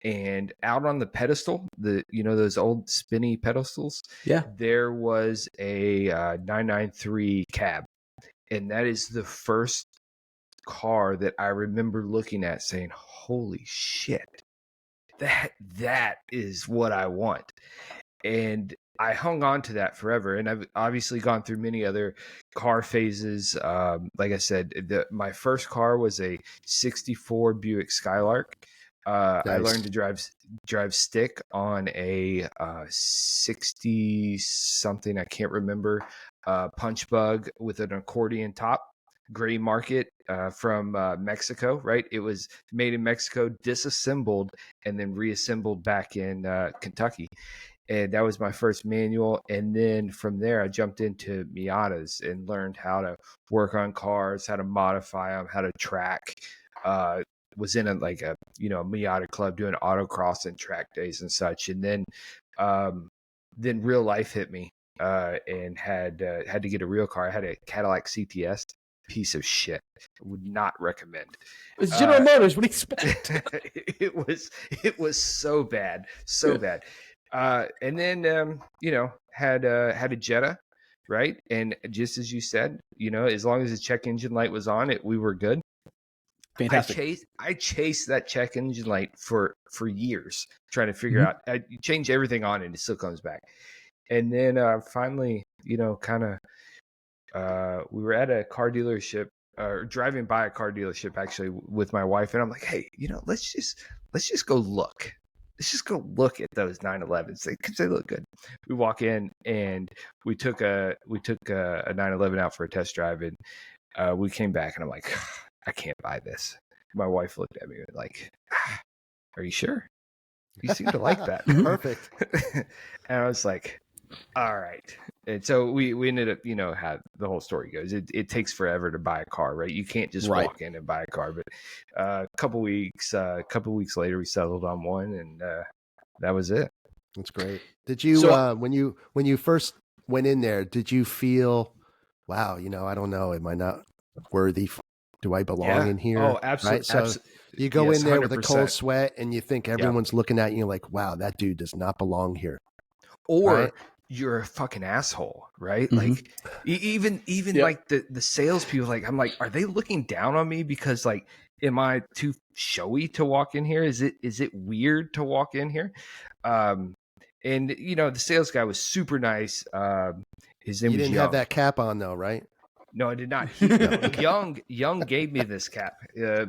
and out on the pedestal, those old spinny pedestals, there was a 993 cab, and that is the first car that I remember looking at saying, "Holy shit, that is what I want." And I hung on to that forever, and I've obviously gone through many other car phases. Like I said, my first car was a '64 Buick Skylark. Nice. I learned to drive stick on a 60 something, I can't remember, punch bug with an accordion top, gray market, from Mexico, right? It was made in Mexico, disassembled, and then reassembled back in Kentucky. And that was my first manual. And then from there, I jumped into Miatas and learned how to work on cars, how to modify them, how to track. Was in a Miata club doing autocross and track days and such. And then real life hit me, and had to get a real car. I had a Cadillac CTS. Piece of shit. Would not recommend. It's General Motors. What do you expect? It was so bad, bad. And then had a Jetta, right? And just as you said, as long as the check engine light was on, we were good. Fantastic. I chased that check engine light for years, trying to figure out. I change everything on it, and it still comes back. And then finally, we were at a car dealership, driving by a car dealership actually with my wife, and I'm like, hey, let's just go look. Let's just go look at those 911s because they look good. We walk in and we took a 911 out for a test drive, and we came back and I'm like, I can't buy this. My wife looked at me like, are you sure? You seem to like that. Perfect. And I was like, all right. And so we ended up, how the whole story goes. It takes forever to buy a car, right? You can't just walk in and buy a car. But a couple weeks later, we settled on one, and that was it. That's great. Did you, when you first went in there, did you feel, wow, I don't know, am I not worthy? Do I belong in here? Oh, absolutely. Right? So you go in there with a cold sweat, and you think everyone's looking at you like, wow, that dude does not belong here. Or you're a fucking asshole, right? Like even like the salespeople, like I'm like, are they looking down on me because like, am I too showy to walk in here? Is it weird to walk in here? And the sales guy was super nice. His name was didn't Young. have that cap on though, right? No, I did not. Young gave me this cap,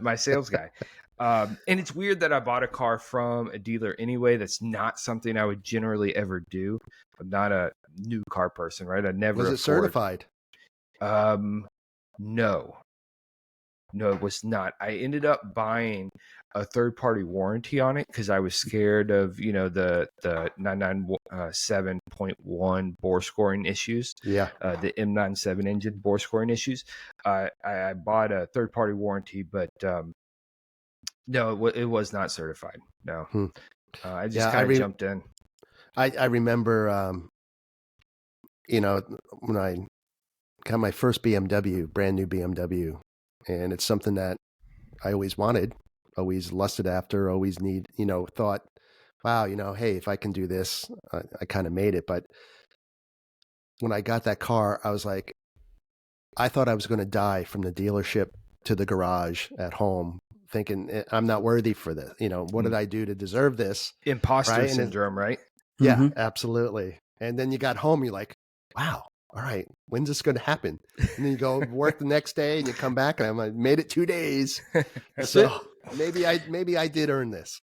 my sales guy. And it's weird that I bought a car from a dealer anyway. That's not something I would generally ever do. I'm not a new car person, right? I never. Was it certified? No, it was not. I ended up buying a third-party warranty on it because I was scared of the 997.1 bore scoring issues. Yeah, the M97 engine bore scoring issues. I bought a third-party warranty, but no, it was not certified. No, I just kind of jumped in. I remember, when I got my first BMW, brand new BMW, and it's something that I always wanted, always lusted after, always thought, wow, hey, if I can do this, I kind of made it. But when I got that car, I was like, I thought I was going to die from the dealership to the garage at home, thinking I'm not worthy for this. What did I do to deserve this? Imposter syndrome, right? Yeah, absolutely. And then you got home, you're like, wow, all right, when's this going to happen? And then you go work the next day and you come back and I'm like, made it 2 days. So maybe I did earn this.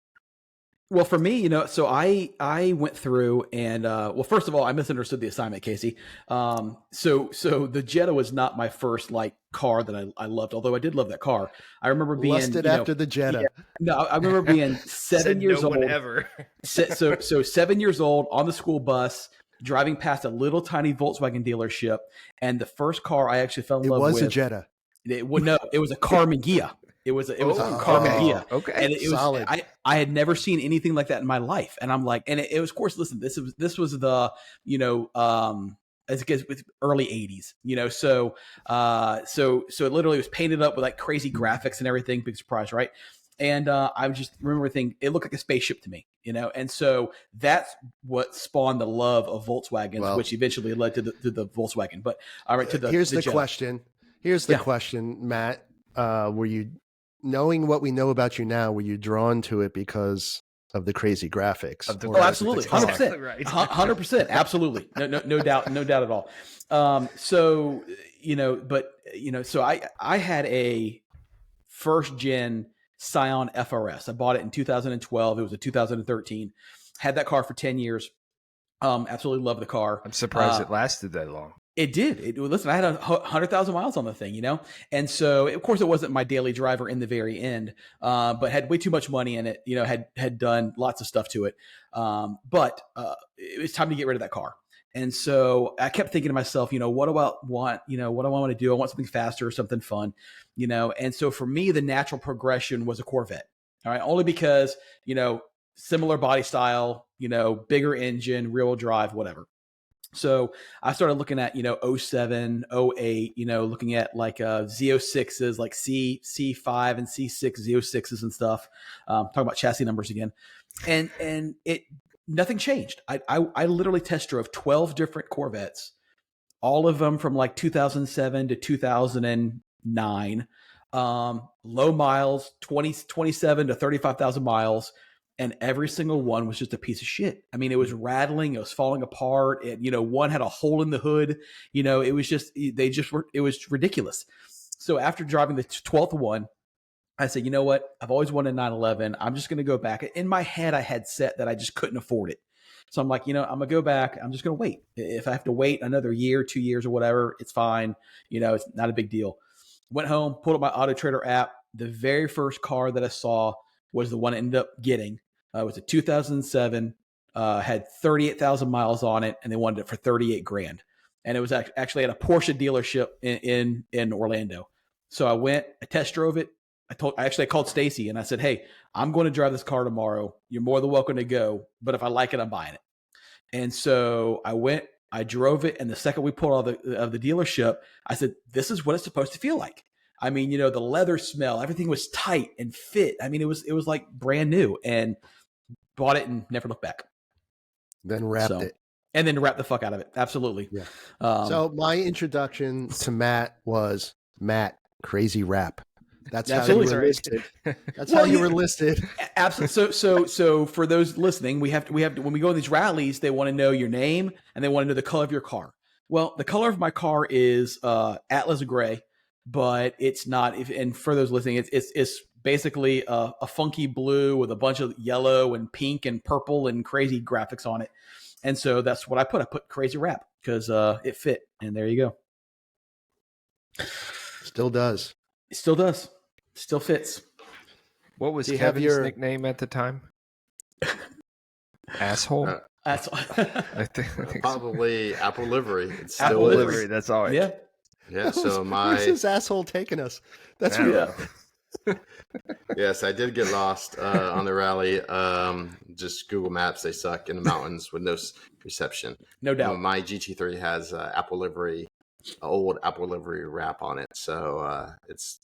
Well, for me, so I went through and, well, first of all, I misunderstood the assignment, Casey. So the Jetta was not my first car that I loved, although I did love that car. I remember being lusted after the Jetta. Yeah, no, I remember being 7 years old. Ever. So 7 years old on the school bus, driving past a little tiny Volkswagen dealership, and the first car I actually fell in love with. It was a Jetta. It was a Karmann Ghia. It was a Karmann Ghia. Okay. And it was solid. I had never seen anything like that in my life. And I'm like, and it was, of course, listen, this was the, as it gets with early 80s, so it literally was painted up with crazy graphics and everything. Big surprise, right? And I just remember thinking it looked like a spaceship to me, and so that's what spawned the love of Volkswagens, which eventually led to the Volkswagen. But all right, here's the question. Here's the question, Matt. Were you, knowing what we know about you now, were you drawn to it because of the crazy graphics? Absolutely, 100%, right? 100%, absolutely, no doubt at all. So I had a first gen Scion FRS. I bought it in 2012. It was a 2013. Had that car for 10 years. Absolutely love the car. I'm surprised it lasted that long. It did. Listen, I had 100,000 miles on the thing, and so of course it wasn't my daily driver in the very end, but had way too much money in it. Had done lots of stuff to it, but it was time to get rid of that car. And so I kept thinking to myself, what do I want? What do I want to do? I want something faster, something fun, And so for me, the natural progression was a Corvette. All right, only because similar body style, bigger engine, rear wheel drive, whatever. So I started looking at, 07, 08, looking at Z06s, like C5 and C6 Z06s and stuff. Talking about chassis numbers again. And nothing changed. I literally test drove 12 different Corvettes, all of them from 2007 to 2009. low miles, 27 to 35,000 miles. And every single one was just a piece of shit. I mean, it was rattling, it was falling apart. One had a hole in the hood. It was just, it was ridiculous. So after driving the 12th one, I said, you know what? I've always wanted a 911. I'm just going to go back. In my head, I had set that I just couldn't afford it. So I'm like, I'm going to go back. I'm just going to wait. If I have to wait another year, 2 years or whatever, it's fine. It's not a big deal. Went home, pulled up my Auto Trader app. The very first car that I saw was the one I ended up getting. It was a 2007, had 38,000 miles on it, and they wanted it for 38 grand. And it was actually at a Porsche dealership in Orlando. So I went, I test drove it. I called Stacy and I said, hey, I'm going to drive this car tomorrow. You're more than welcome to go. But if I like it, I'm buying it. And so I went, I drove it. And the second we pulled out of the dealership, I said, this is what it's supposed to feel like. I mean, the leather smell, everything was tight and fit. I mean, it was like brand new, and bought it and never looked back. Then wrapped it. And then wrapped the fuck out of it. Absolutely. Yeah. So my introduction to Matt was Matt Crazy Rap. That's how you were listed. That's how you were listed. Absolutely. So for those listening, we have to, when we go on these rallies, they want to know your name and they want to know the color of your car. Well, the color of my car is Atlas gray, but it's not. And for those listening, it's basically a funky blue with a bunch of yellow and pink and purple and crazy graphics on it. And so that's what I put. I put Crazy Rap because it fit. And there you go. Still does. It still does. Still fits. What was Kevin's nickname at the time? Asshole? I think probably so. Apple Livery. It's still Apple Livery. That's all right. Yeah. Yeah. So where's this asshole taking us? That's yeah. Yes, I did get lost on the rally. Just Google Maps, they suck in the mountains with no reception. No doubt. My GT3 has Apple Livery, old Apple Livery wrap on it, so it's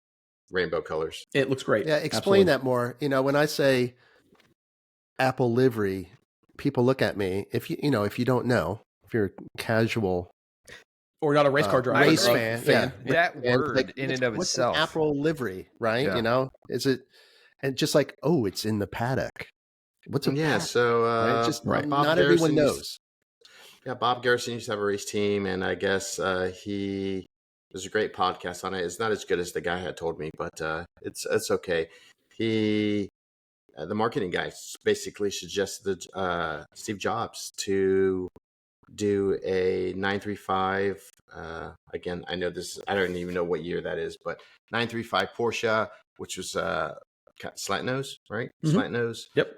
rainbow colors. It looks great. Yeah, explain that more. When I say Apple Livery, people look at me. If you don't know, if you're casual or not a race car driver, race fan. Yeah, that word in and of itself. Apple Livery, right? Yeah. Is it? And just like, it's in the paddock. What's a paddock? So right? Just not everyone knows. Yeah, Bob Garrison used to have a race team, and I guess there's a great podcast on it. It's not as good as the guy had told me, but it's okay. The marketing guy basically suggested Steve Jobs to do a 935. Again, I know this. I don't even know what year that is, but 935 Porsche, which was slant nose, right? Mm-hmm. Slant nose. Yep.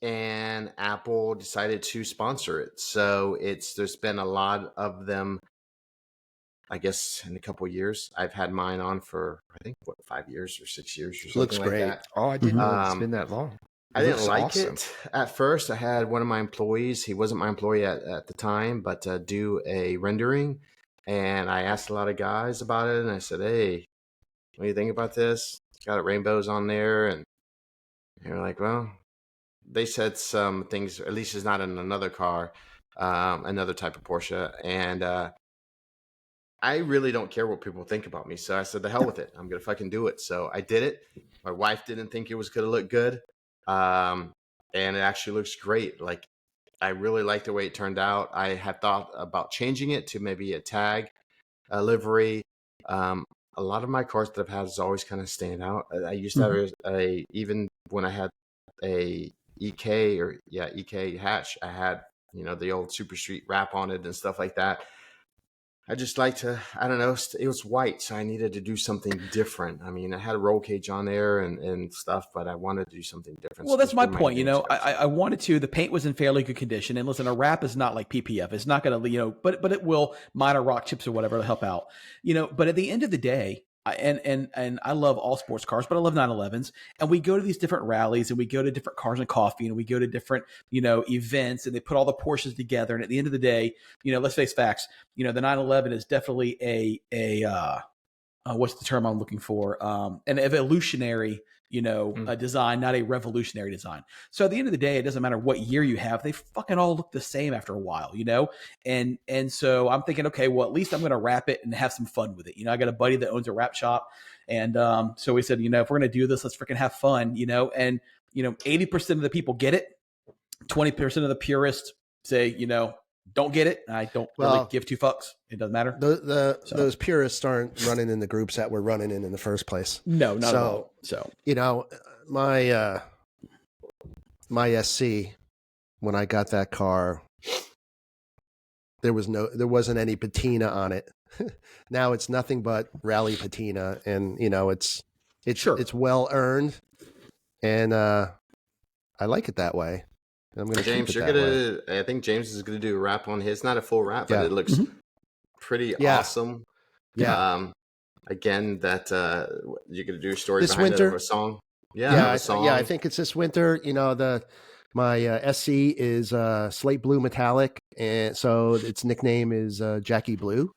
And Apple decided to sponsor it. So there's been a lot of them. I guess in a couple of years, I've had mine on for, I think, 5 years or 6 years or something. Looks great. Like that. Oh, I didn't know it's been that long. I didn't like it at first. I had one of my employees, he wasn't my employee at the time, but do a rendering. And I asked a lot of guys about it. And I said, hey, what do you think about this? It's got rainbows on there. And they're like, well, they said some things, at least it's not in another car, another type of Porsche. And I really don't care what people think about me. So I said, the hell with it. I'm going to fucking do it. So I did it. My wife didn't think it was going to look good. And it actually looks great. Like, I really like the way it turned out. I had thought about changing it to maybe a tag, a livery. A lot of my cars that I've had is always kind of stand out. I used to have even when I had a EK hatch, I had, the old Super Street wrap on it and stuff like that. I just like to, I don't know, it was white, so I needed to do something different. I mean, I had a roll cage on there and stuff, but I wanted to do something different. Well, that's my point. I wanted to, the paint was in fairly good condition. And listen, a wrap is not like PPF. It's not going to, but it will, minor rock chips or whatever to help out, but at the end of the day, and I love all sports cars, but I love 911s. And we go to these different rallies and we go to different Cars and Coffee and we go to different, events, and they put all the Porsches together. And at the end of the day, let's face facts, the 911 is definitely a what's the term I'm looking for? An evolutionary, a design, not a revolutionary design. So at the end of the day, it doesn't matter what year you have. They fucking all look the same after a while, And so I'm thinking, okay, well, at least I'm going to wrap it and have some fun with it. I got a buddy that owns a wrap shop And so we said, if we're going to do this, let's freaking have fun, and 80% of the people get it. 20% of the purists say, don't get it. I don't really give two fucks. It doesn't matter. Those purists aren't running in the groups that we're running in the first place. No, not at all. So, my SC, when I got that car, there wasn't any patina on it. Now it's nothing but rally patina, and it's well earned, and I like it that way. I'm going to James, I think James is going to do a wrap on his. Not a full wrap, but it looks pretty awesome. Yeah. Again, that you're going to do a story this behind winter, it of a song. Yeah, a song. I think it's this winter. My SC is slate blue metallic, and so its nickname is Jackie Blue.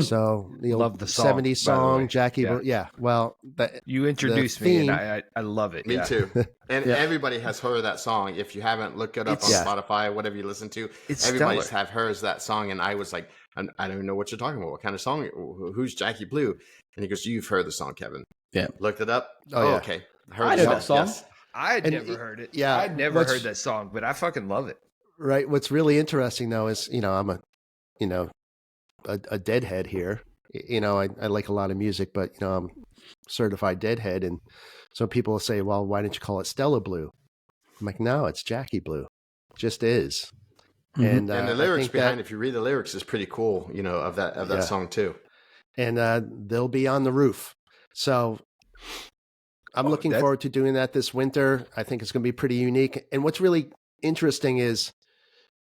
So love the song, 70s song, Jackie Blue. Yeah, well, you introduced me, and I love it. Me too. And everybody has heard that song. If you haven't, look it up on Spotify, whatever you listen to. Everybody's have heard that song, and I was like, I don't even know what you're talking about. What kind of song? Who's Jackie Blue? And he goes, "You've heard the song, Kevin." Yeah. Looked it up. Okay. I know that song. Yes. I'd never heard it. Yeah, I'd never heard that song, but I fucking love it. Right. What's really interesting though is, I'm a deadhead here. I like a lot of music, but I'm certified deadhead, and so people will say, "Well, why didn't you call it Stella Blue?" I'm like, "No, it's Jackie Blue. It just is." And the lyrics behind, if you read the lyrics, is pretty cool. Of that song too. And they'll be on the roof. So I'm looking forward to doing that this winter. I think it's going to be pretty unique. And what's really interesting is,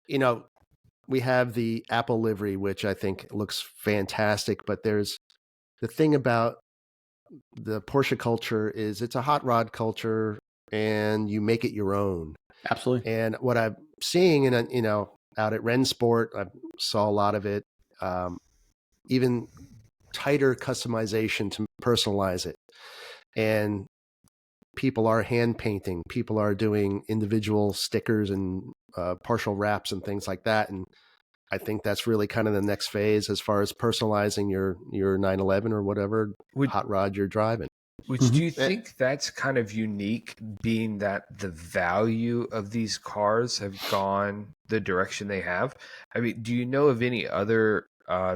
we have the Apple livery, which I think looks fantastic. But there's the thing about the Porsche culture is it's a hot rod culture, and you make it your own. Absolutely. And what I'm seeing, out at Rennsport, I saw a lot of it. Even tighter customization to personalize it, and people are hand painting. People are doing individual stickers and partial wraps and things like that. And I think that's really kind of the next phase as far as personalizing your 911 or whatever hot rod you're driving. Which do you think that's kind of unique, being that the value of these cars have gone the direction they have? I mean, do you know of any other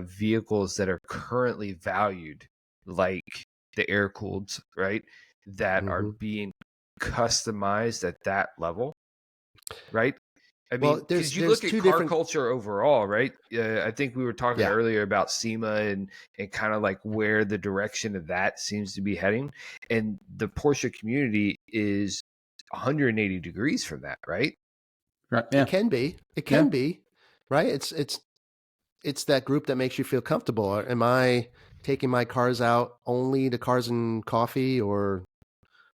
vehicles that are currently valued, like the air-cooled, right, that are being customized at that level, right? I mean, because you look at car culture overall, right? I think we were talking earlier about SEMA and kind of like where the direction of that seems to be heading. And the Porsche community is 180 degrees from that, right? Right. Yeah. It can be. It can be, right? It's that group that makes you feel comfortable. Am I taking my cars out only to Cars and Coffee or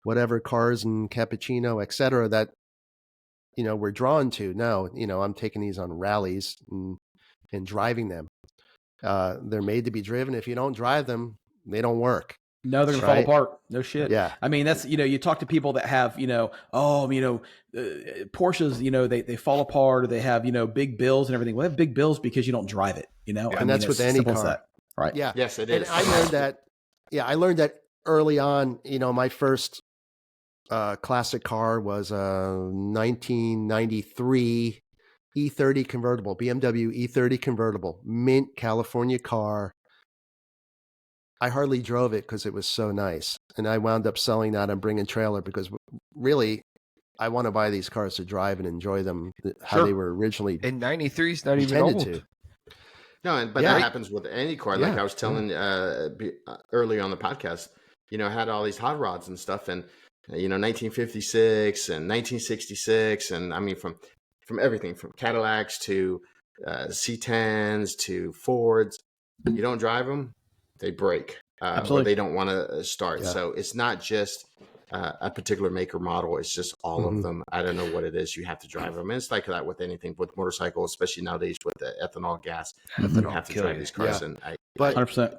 whatever, Cars and Cappuccino, et cetera, that we're drawn to? No, I'm taking these on rallies and driving them. They're made to be driven. If you don't drive them, they don't work. No, they're gonna fall apart. No shit. Yeah. I mean, that's you talk to people that have Porsches. They fall apart, or they have big bills and everything. Well, they have big bills because you don't drive it. And that's with any car, right? Yeah. Yes, it is. And I learned that. Yeah, I learned that early on. My first classic car was a 1993 E30 convertible, BMW E30 convertible, mint California car. I hardly drove it because it was so nice. And I wound up selling that and bringing trailer because really I want to buy these cars to drive and enjoy them how they were originally. And 93 is not even old. To. No, but that happens with any car. Like I was telling earlier on the podcast, had all these hot rods and stuff, and 1956 and 1966, and I mean from everything from Cadillacs to C10s to Fords. You don't drive them, they break. Or they don't want to start. So it's not just a particular make or model. It's just all of them. I don't know what it is. You have to drive them. And it's like that with anything, with motorcycles, especially nowadays with the ethanol gas. You have to drive these cars. And but 100%.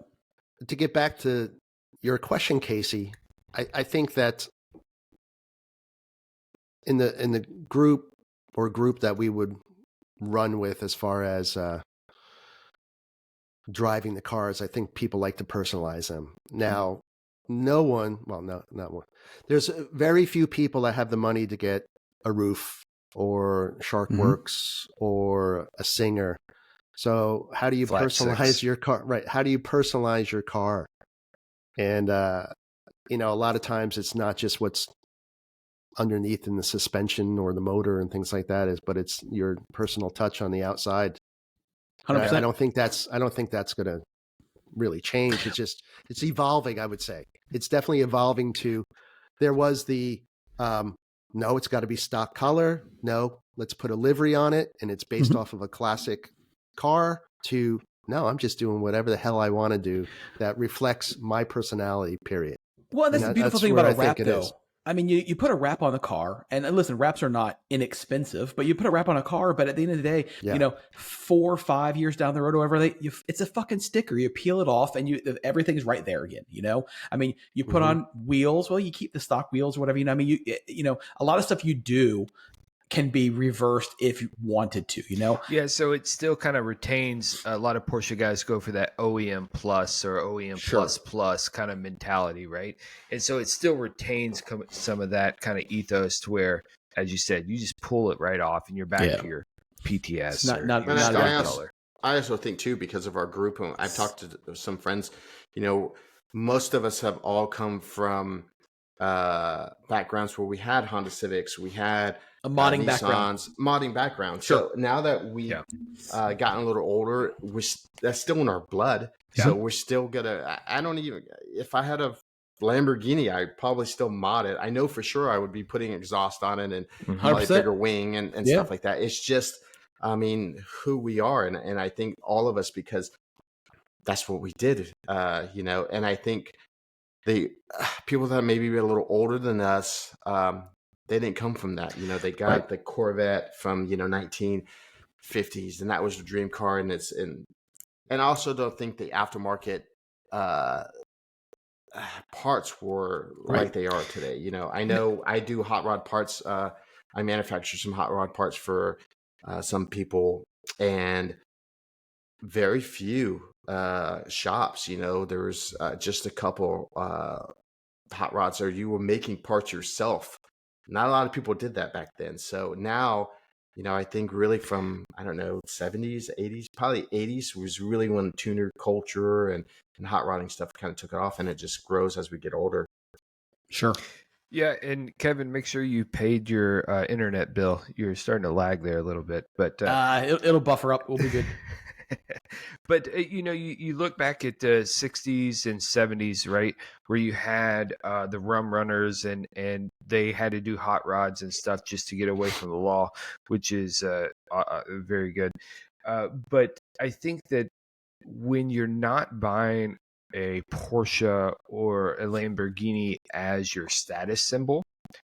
To get back to your question, Casey, I think that in the group that we would run with as far as driving the cars, I think people like to personalize them. Now, no one, well, no, not one. There's very few people that have the money to get a roof or Sharkworks or a Singer. So how do you Flat personalize six. your car? Right. How do you personalize your car? And, you know, a lot of times it's not just what's underneath in the suspension or the motor and things like that but it's your personal touch on the outside. 100%. I don't think that's going to really change. It's evolving. I would say it's definitely evolving to, there was the, no, it's got to be stock color. No, let's put a livery on it. And it's based off of a classic car, to, no, I'm just doing whatever the hell I want to do that reflects my personality, period. Well, that's the beautiful thing about a wrap, though. I mean, you put a wrap on the car, and listen, wraps are not inexpensive, but you put a wrap on a car, but at the end of the day, you know, 4 or 5 years down the road, or whatever, it's a fucking sticker. You peel it off, and everything's right there again. You know, I mean, you put on wheels. Well, you keep the stock wheels, or whatever. You know, I mean, you know, a lot of stuff you do can be reversed if you wanted to, you know? Yeah, so it still kind of retains, a lot of Porsche guys go for that OEM plus or OEM plus kind of mentality, right? And so it still retains some of that kind of ethos to where, as you said, you just pull it right off and you're back to your PTS. I also think too, because of our group, and I've talked to some friends, you know, most of us have all come from backgrounds where we had Honda Civics, we had a modding background. Sure. So now that we've gotten a little older, that's still in our blood. Yeah. So we're still gonna. I don't even. If I had a Lamborghini, I'd probably still mod it. I know for sure I would be putting exhaust on it and probably a bigger wing and stuff like that. It's just, I mean, who we are, and I think all of us, because that's what we did. You know, and I think the people that maybe be a little older than us, they didn't come from that. You know, they got the Corvette from, you know, 1950s, and that was the dream car. And and I also don't think the aftermarket parts were like they are today. You know I do hot rod parts. I manufacture some hot rod parts for some people, and very few shops, you know, there's just a couple hot rods or you were making parts yourself. Not a lot of people did that back then. So now, you know, I think really from, I don't know, 70s, 80s, probably 80s was really when tuner culture and hot rodding stuff kind of took off, and it just grows as we get older. Sure. Yeah, and Kevin, make sure you paid your internet bill. You're starting to lag there a little bit, but it'll buffer up. We'll be good. But you know, you look back at the 60s and 70s, right, where you had the rum runners and they had to do hot rods and stuff just to get away from the law, which is very good. But I think that when you're not buying a Porsche or a Lamborghini as your status symbol,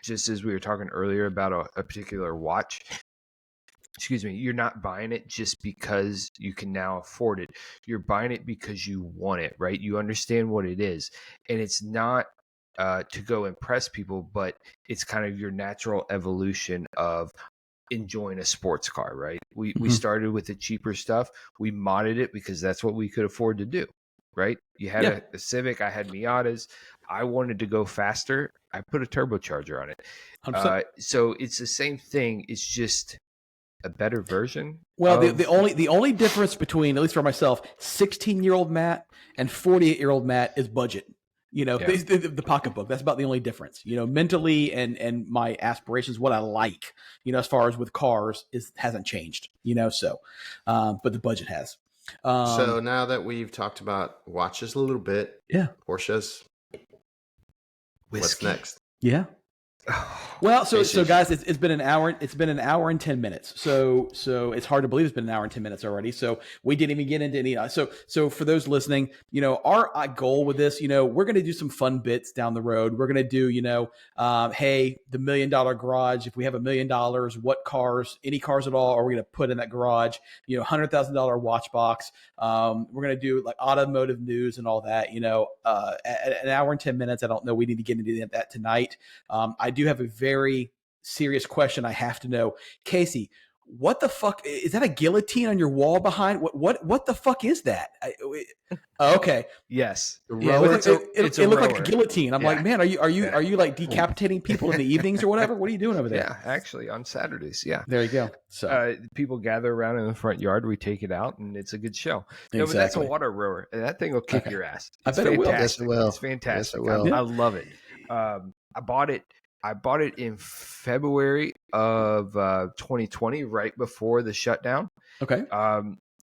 just as we were talking earlier about a particular watch, you're not buying it just because you can now afford it. You're buying it because you want it, right? You understand what it is. And it's not to go impress people, but it's kind of your natural evolution of enjoying a sports car, right? We started with the cheaper stuff. We modded it because that's what we could afford to do, right? You had a Civic, I had Miatas. I wanted to go faster. I put a turbocharger on it. So it's the same thing. It's just a better version. Well, the only difference between, at least for myself, 16-year-old Matt and 48-year-old Matt is budget. You know, the pocketbook. That's about the only difference. You know, mentally and my aspirations, what I like, you know, as far as with cars, hasn't changed. You know, so, but the budget has. So now that we've talked about watches a little bit, Porsches, what's next? Yeah. Well, so guys, it's been an hour. It's been an hour and 10 minutes. So it's hard to believe it's been an hour and 10 minutes already. So we didn't even get into any. So for those listening, you know, our goal with this, you know, we're going to do some fun bits down the road. We're going to do, you know, hey, the $1 million garage. If we have $1 million, what cars, any cars at all, are we going to put in that garage? You know, $100,000 watch box. We're going to do like automotive news and all that. You know, at an hour and 10 minutes. I don't know. We need to get into that tonight. I do have a very serious question I have to know. Casey, what the fuck is that? A guillotine on your wall behind? What the fuck is that? Okay. Yes. Yeah, it looked like a guillotine. I'm like, man, are you like decapitating people in the evenings or whatever? What are you doing over there? Yeah, actually on Saturdays. Yeah. There you go. So people gather around in the front yard. We take it out, and it's a good show. No, but that's a water rower, and that thing will kick your ass. It's I bet it will. Yes, it will. It's fantastic. Yes, it will. I love it. I bought it in February of 2020, right before the shutdown. Okay.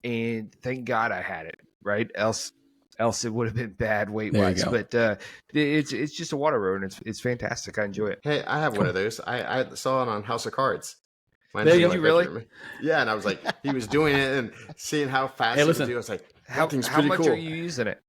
And thank God I had it. Right, else it would have been bad weight wise. But it's just a water rower, and it's fantastic. I enjoy it. Hey, I have one of those. I saw it on House of Cards. Did you really? Yeah, and I was like, he was doing it and seeing how fast he would do. I was like, how much cool. are you using it?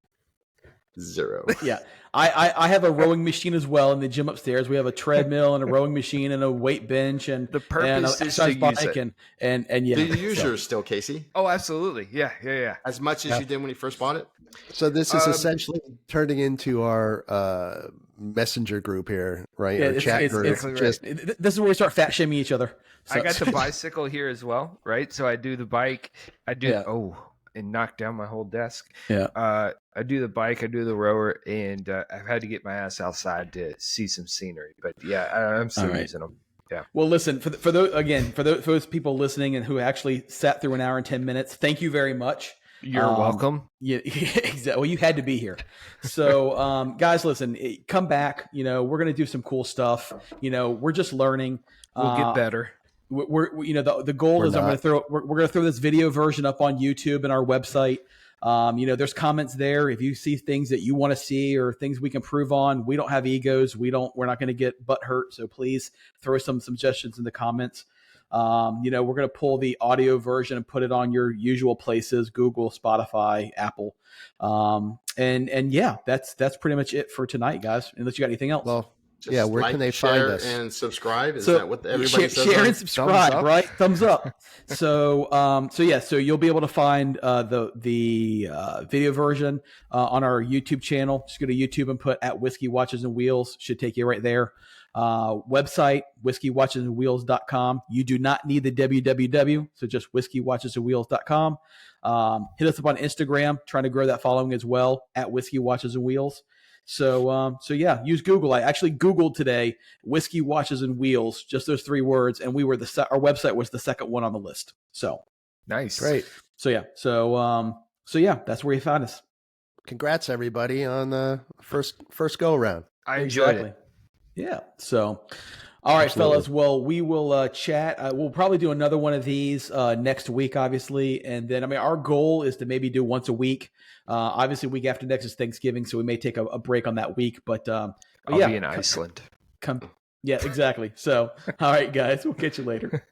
0. Yeah. I have a rowing machine as well in the gym upstairs. We have a treadmill and a rowing machine and a weight bench and the purpose is to use it. And yeah. Do you use yours still, Casey? Oh, absolutely. Yeah. As much as you did when you first bought it? So this is essentially turning into our messenger group here, right? Yeah, our chat group. This is where we start fat shaming each other. So. I got the bicycle here as well, right? So I do the bike. And knock down my whole desk. Yeah. I do the bike, I do the rower, and I've had to get my ass outside to see some scenery. But yeah, I'm still using them. Yeah. Well, listen, for those people listening and who actually sat through an hour and 10 minutes, thank you very much. You're welcome. Yeah, exactly. Well, you had to be here. So, guys, listen, come back. We're going to do some cool stuff. We're just learning. We'll get better. We're the goal is we're going to throw this video version up on YouTube and our website. There's comments there. If you see things that you want to see or things we can improve on, we don't have egos. We're not going to get butt hurt. So please throw some suggestions in the comments. We're going to pull the audio version and put it on your usual places, Google, Spotify, Apple. And yeah, that's pretty much it for tonight, guys. Unless you got anything else. Well, where can they find us? And subscribe. Is that what everybody says? Share and subscribe, right? Thumbs up. So you'll be able to find the video version on our YouTube channel. Just go to YouTube and put at Whiskey Watches and Wheels. Should take you right there. Website, whiskey-watches-and-wheels.com. You do not need the www, so just whiskey-watches-and-wheels.com. Hit us up on Instagram, trying to grow that following as well, at Whiskey Watches and Wheels. So yeah, use Google. I actually Googled today, Whiskey Watches and Wheels, just those 3 words, and we were our website was the second one on the list. So nice, great. So yeah, that's where you found us. Congrats, everybody, on the first go around. I enjoyed it. Yeah. So, all right, fellas. Well, we will chat. We'll probably do another one of these next week, obviously. And then, our goal is to maybe do once a week. Obviously, week after next is Thanksgiving, so we may take a break on that week. But I'll be in Iceland. Yeah, exactly. So, all right, guys, we'll catch you later.